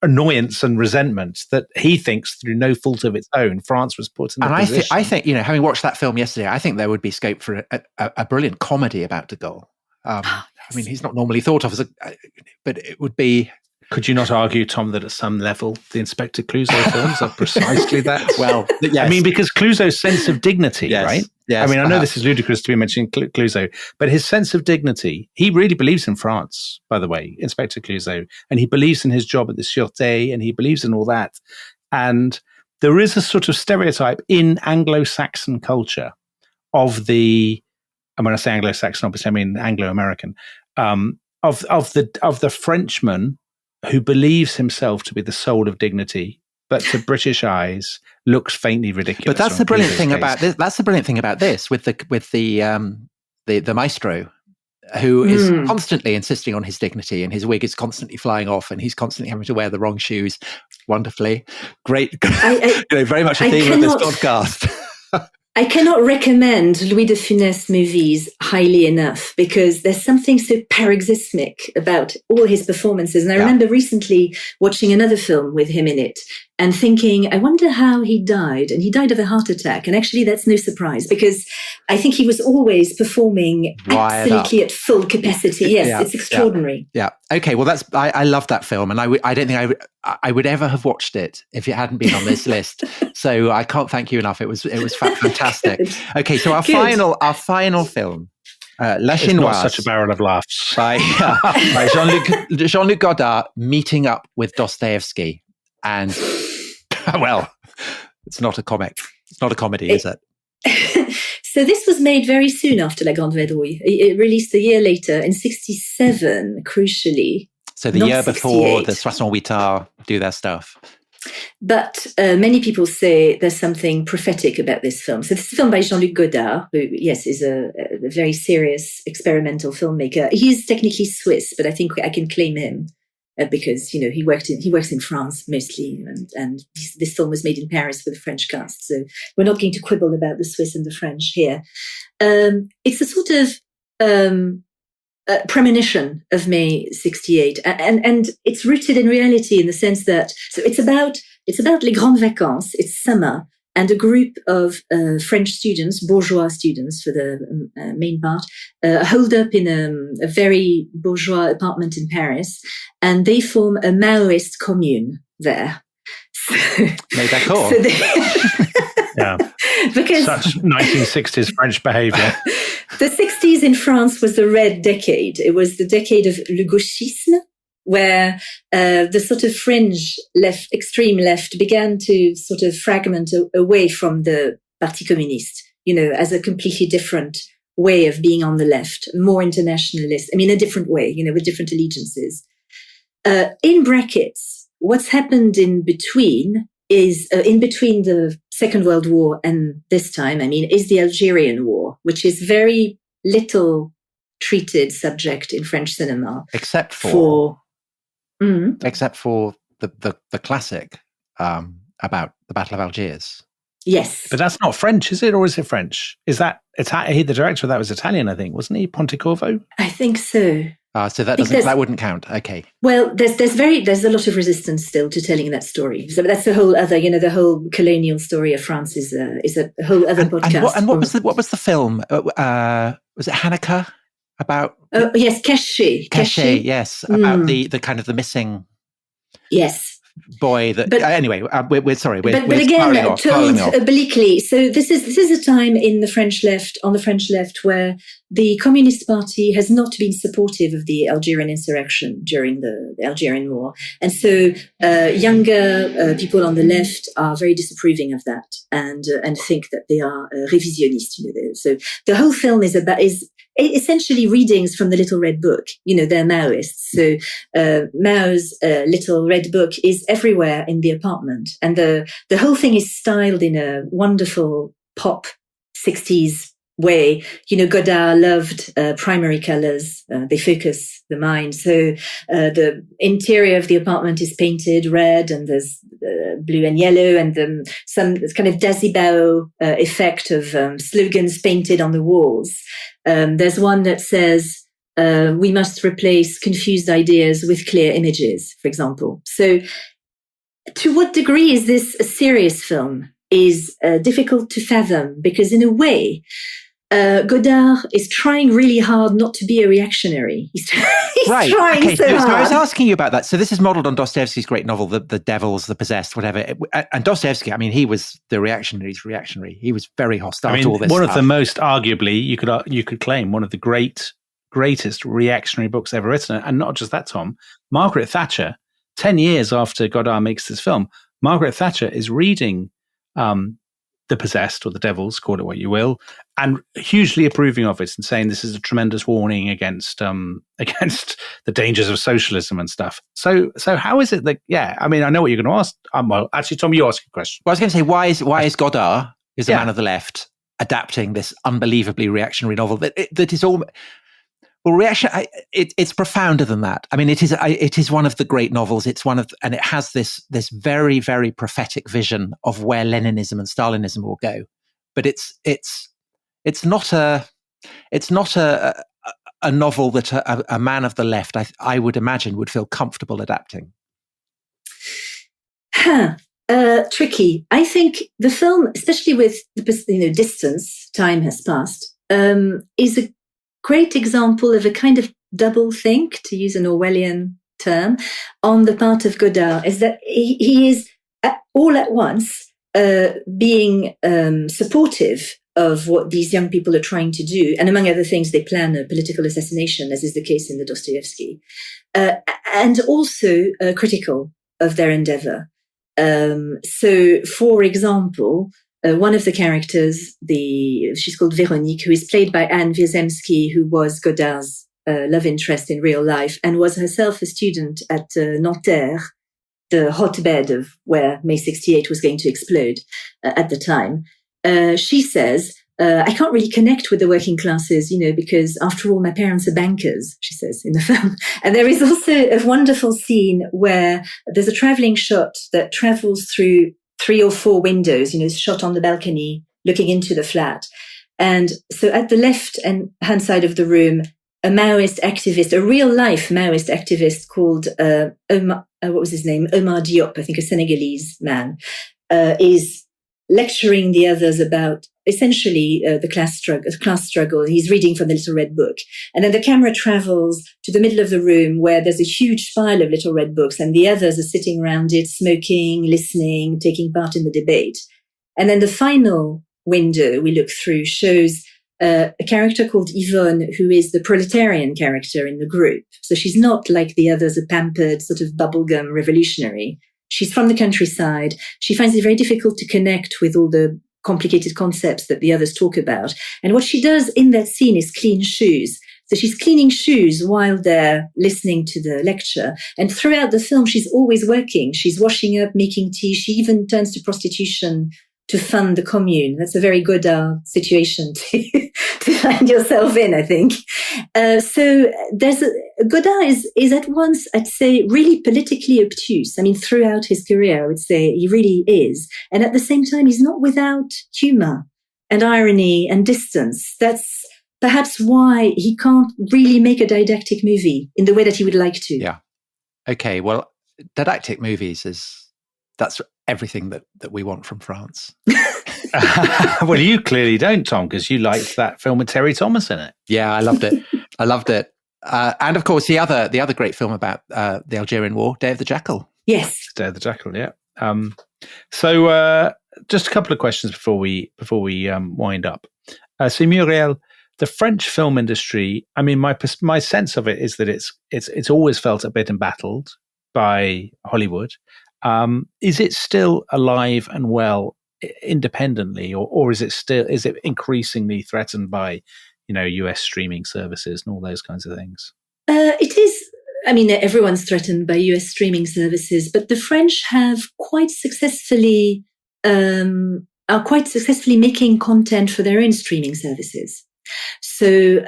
annoyance and resentment that he thinks, through no fault of its own, France was put in the position. I think, having watched that film yesterday, I think there would be scope for a brilliant comedy about De Gaulle. I mean, he's not normally thought of as but it would be. Could you not argue, Tom, that at some level the Inspector Clouzot films are precisely that? Well, yes. I mean, because Clouzot's sense of dignity, right? Yes, I mean, I know this is ludicrous to be mentioning Clouzot, but his sense of dignity, he really believes in France, by the way, Inspector Clouzot, and he believes in his job at the Sûreté, and he believes in all that. And there is a sort of stereotype in Anglo-Saxon culture of the, and when I say Anglo-Saxon, obviously I mean Anglo-American, of the Frenchman who believes himself to be the soul of dignity, but to British eyes looks faintly ridiculous. But that's the brilliant thing about this. That's the brilliant thing about this with the maestro, who is constantly insisting on his dignity, and his wig is constantly flying off, and he's constantly having to wear the wrong shoes. Wonderfully, great, very much a theme of this podcast. I cannot recommend Louis de Funès movies highly enough, because there's something so paroxysmic about all his performances. And I remember recently watching another film with him in it and thinking, I wonder how he died. And he died of a heart attack. And actually, that's no surprise, because I think he was always performing absolutely at full capacity. Yes, it's extraordinary. Yeah. Okay. Well, I love that film, and I don't think I would ever have watched it if it hadn't been on this list. So I can't thank you enough. It was fantastic. Okay. So our final film, La Chinoise. Not such a barrel of laughs. By Jean-Luc Godard meeting up with Dostoevsky. And, well, it's not a comic. It's not a comedy, is it? So this was made very soon after La Grande Vadrouille. It released a year later, in 1967, crucially. So the year before the 68 Arts do their stuff. But many people say there's something prophetic about this film. So this is a film by Jean-Luc Godard, who, yes, is a very serious experimental filmmaker. He's technically Swiss, but I think I can claim him. Because he works in France mostly, and this film was made in Paris with a French cast. So we're not going to quibble about the Swiss and the French here. It's a sort of premonition of May 68, and it's rooted in reality in the sense that it's about les grandes vacances. It's summer, and a group of French students, bourgeois students for the main part, holed up in a very bourgeois apartment in Paris, and they form a Maoist commune there. Mais d'accord. Yeah. Because such 1960s French behavior. The 60s in France was the red decade. It was the decade of le gauchisme, where the sort of fringe left, extreme left, began to sort of fragment away from the Parti Communiste, as a completely different way of being on the left, more internationalist. I mean, a different way, with different allegiances. In brackets, what's happened in between is, in between the Second World War and this time, is the Algerian War, which is very little treated subject in French cinema. Except for the classic about the Battle of Algiers. Yes. But that's not French, is it? Or is it French? Is that the director of that was Italian, I think, wasn't he? Pontecorvo? I think so. So that wouldn't count. Okay. Well, there's a lot of resistance still to telling that story. So that's a whole other, the whole colonial story of France is a whole other podcast. And what was the film? Was it Hanukkah? About? Oh yes, Caché. Yes, about the kind of the missing. Yes. Boy, anyway, we're sorry. We're again, told obliquely. So this is a time in the French left, where the Communist Party has not been supportive of the Algerian insurrection during the Algerian War, and so younger people on the left are very disapproving of that and think that they are revisionists. So the whole film is essentially readings from the Little Red Book. They're Maoists. So Mao's Little Red Book is everywhere in the apartment. And the whole thing is styled in a wonderful pop 60s way. Godard loved primary colors. They focus the mind. So the interior of the apartment is painted red, and there's blue and yellow, and some kind of Dazibao effect of slogans painted on the walls. There's one that says, we must replace confused ideas with clear images, for example. So to what degree is this a serious film is difficult to fathom, because in a way, Godard is trying really hard not to be a reactionary. He's right. trying okay. so hard. So I was asking you about that. So this is modeled on Dostoevsky's great novel, The Devils, The Possessed, whatever. And Dostoevsky, he was the reactionary's reactionary. He was very hostile to all this one stuff. of the most, arguably, you could claim, one of the greatest reactionary books ever written. And not just that, Tom. Margaret Thatcher, 10 years after Godard makes this film, Margaret Thatcher is reading The Possessed, or The Devils, call it what you will, and hugely approving of it and saying this is a tremendous warning against the dangers of socialism and stuff. So how is it that, I know what you're going to ask. Well, actually, Tom, you ask a question. Well, I was going to say, why is Godard, a man of the left, adapting this unbelievably reactionary novel that is all... Well, reaction. It's profounder than that. It is one of the great novels. And it has this very, very prophetic vision of where Leninism and Stalinism will go. But it's not a novel that a man of the left, I would imagine, would feel comfortable adapting. Tricky. I think the film, especially with the distance, time has passed, is a great example of a kind of double think, to use an Orwellian term, on the part of Godard, is that he is all at once being supportive of what these young people are trying to do. And among other things, they plan a political assassination, as is the case in the Dostoevsky, and also critical of their endeavor. So, for example, one of the characters, she's called Véronique, who is played by Anne Wierzemski, who was Godard's love interest in real life and was herself a student at Nanterre, the hotbed of where May 68 was going to explode at the time. She says, I can't really connect with the working classes, because after all, my parents are bankers, she says in the film. And there is also a wonderful scene where there's a traveling shot that travels through 3 or 4 windows, shot on the balcony, looking into the flat. And so at the left hand side of the room, a Maoist activist, a real life Maoist activist called, what was his name? Omar Diop, I think a Senegalese man, is lecturing the others about essentially the class struggle. He's reading from the Little Red Book. And then the camera travels to the middle of the room where there's a huge pile of Little Red Books and the others are sitting around it, smoking, listening, taking part in the debate. And then the final window we look through shows a character called Yvonne, who is the proletarian character in the group. So she's not like the others, a pampered sort of bubblegum revolutionary. She's from the countryside. She finds it very difficult to connect with all the complicated concepts that the others talk about. And what she does in that scene is clean shoes. So she's cleaning shoes while they're listening to the lecture. And throughout the film, she's always working. She's washing up, making tea. She even turns to prostitution to fund the commune. That's a very good situation to find yourself in, I think. So Godard is at once, I'd say, really politically obtuse. I mean, throughout his career, I would say he really is. And at the same time, he's not without humor and irony and distance. That's perhaps why he can't really make a didactic movie in the way that he would like to. Yeah. Okay. Well, didactic movies that's everything that we want from France. Well, you clearly don't, Tom, because you liked that film with Terry Thomas in it. Yeah, I loved it. And of course, the other great film about the Algerian War, Day of the Jackal. Yes, Day of the Jackal. Yeah. So just a couple of questions before we wind up. So Muriel, the French film industry. I mean, my sense of it is that it's always felt a bit embattled by Hollywood. Is it still alive and well independently, or is it increasingly threatened by, US streaming services and all those kinds of things? It is. I mean, everyone's threatened by US streaming services, but the French have quite successfully making content for their own streaming services. So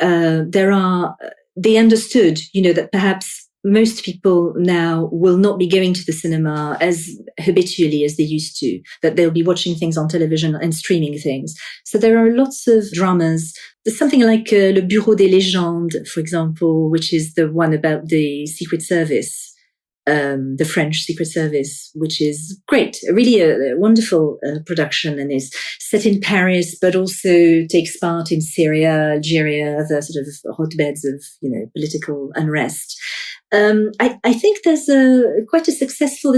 they understood, that perhaps most people now will not be going to the cinema as habitually as they used to, that they'll be watching things on television and streaming things. So there are lots of dramas. There's something like Le Bureau des Légendes, for example, which is the one about the Secret Service, the French Secret Service, which is great, really a wonderful production, and is set in Paris, but also takes part in Syria, Algeria, the sort of hotbeds of, political unrest. I think there's been quite a successful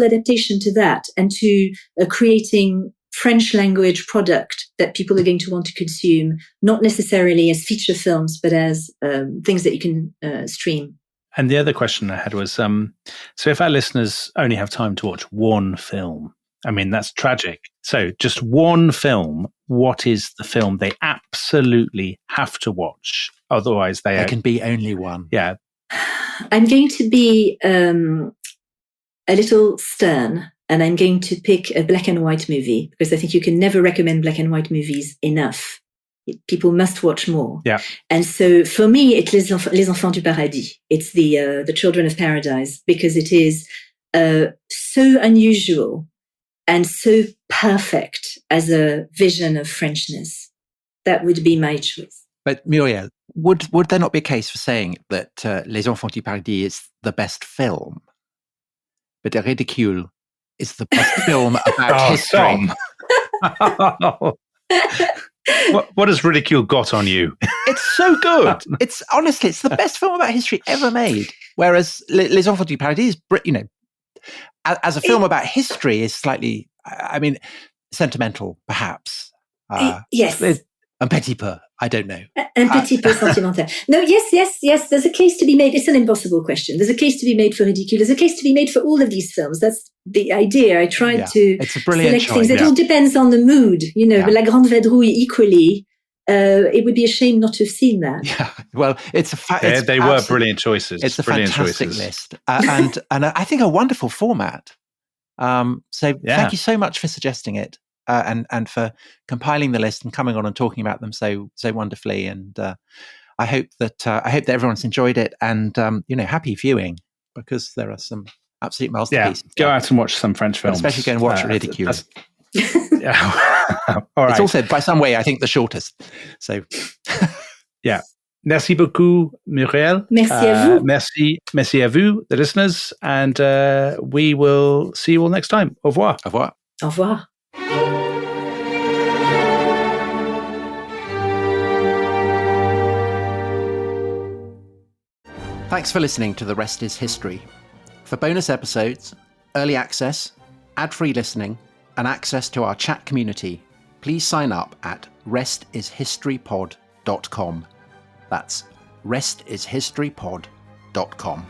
adaptation to that, and to creating French language product that people are going to want to consume, not necessarily as feature films, but as things that you can stream. And the other question I had was, so if our listeners only have time to watch one film, I mean, that's tragic. So just one film, what is the film they absolutely have to watch? Otherwise, there can be only one. Yeah. I'm going to be a little stern, and I'm going to pick a black and white movie, because I think you can never recommend black and white movies enough. People must watch more. Yeah. And so for me, it's Les Enfants du Paradis. It's the Children of Paradise, because it is so unusual and so perfect as a vision of Frenchness. That would be my choice. But Muriel, would there not be a case for saying that Les Enfants du Paradis is the best film, but Ridicule is the best film about history? What has Ridicule got on you? It's so good. It's the best film about history ever made. Whereas Les Enfants du Paradis, as a film about history, is slightly, sentimental, perhaps. Yes. Un petit peu. I don't know. Un petit peu sentimental. No, yes. There's a case to be made. It's an impossible question. There's a case to be made for Ridicule. There's a case to be made for all of these films. That's the idea. I tried to it's a brilliant select things. choice. It all depends on the mood. La Grande Vadrouille equally. It would be a shame not to have seen that. Yeah, well, they were brilliant choices. It's a brilliant fantastic choices. list, and I think a wonderful format. Thank you so much for suggesting it, and for compiling the list and coming on and talking about them so wonderfully. And I hope that everyone's enjoyed it, and happy viewing, because there are some absolute masterpieces. Yeah, go out and watch some French films, especially go and watch Ridicule. All right. It's also, by some way, I think, the shortest. So, yeah. Merci beaucoup, Muriel. Merci à vous. Merci à vous, the listeners, and we will see you all next time. Au revoir. Au revoir. Au revoir. Thanks for listening to The Rest is History. For bonus episodes, early access, ad-free listening, and access to our chat community, please sign up at restishistorypod.com. That's restishistorypod.com.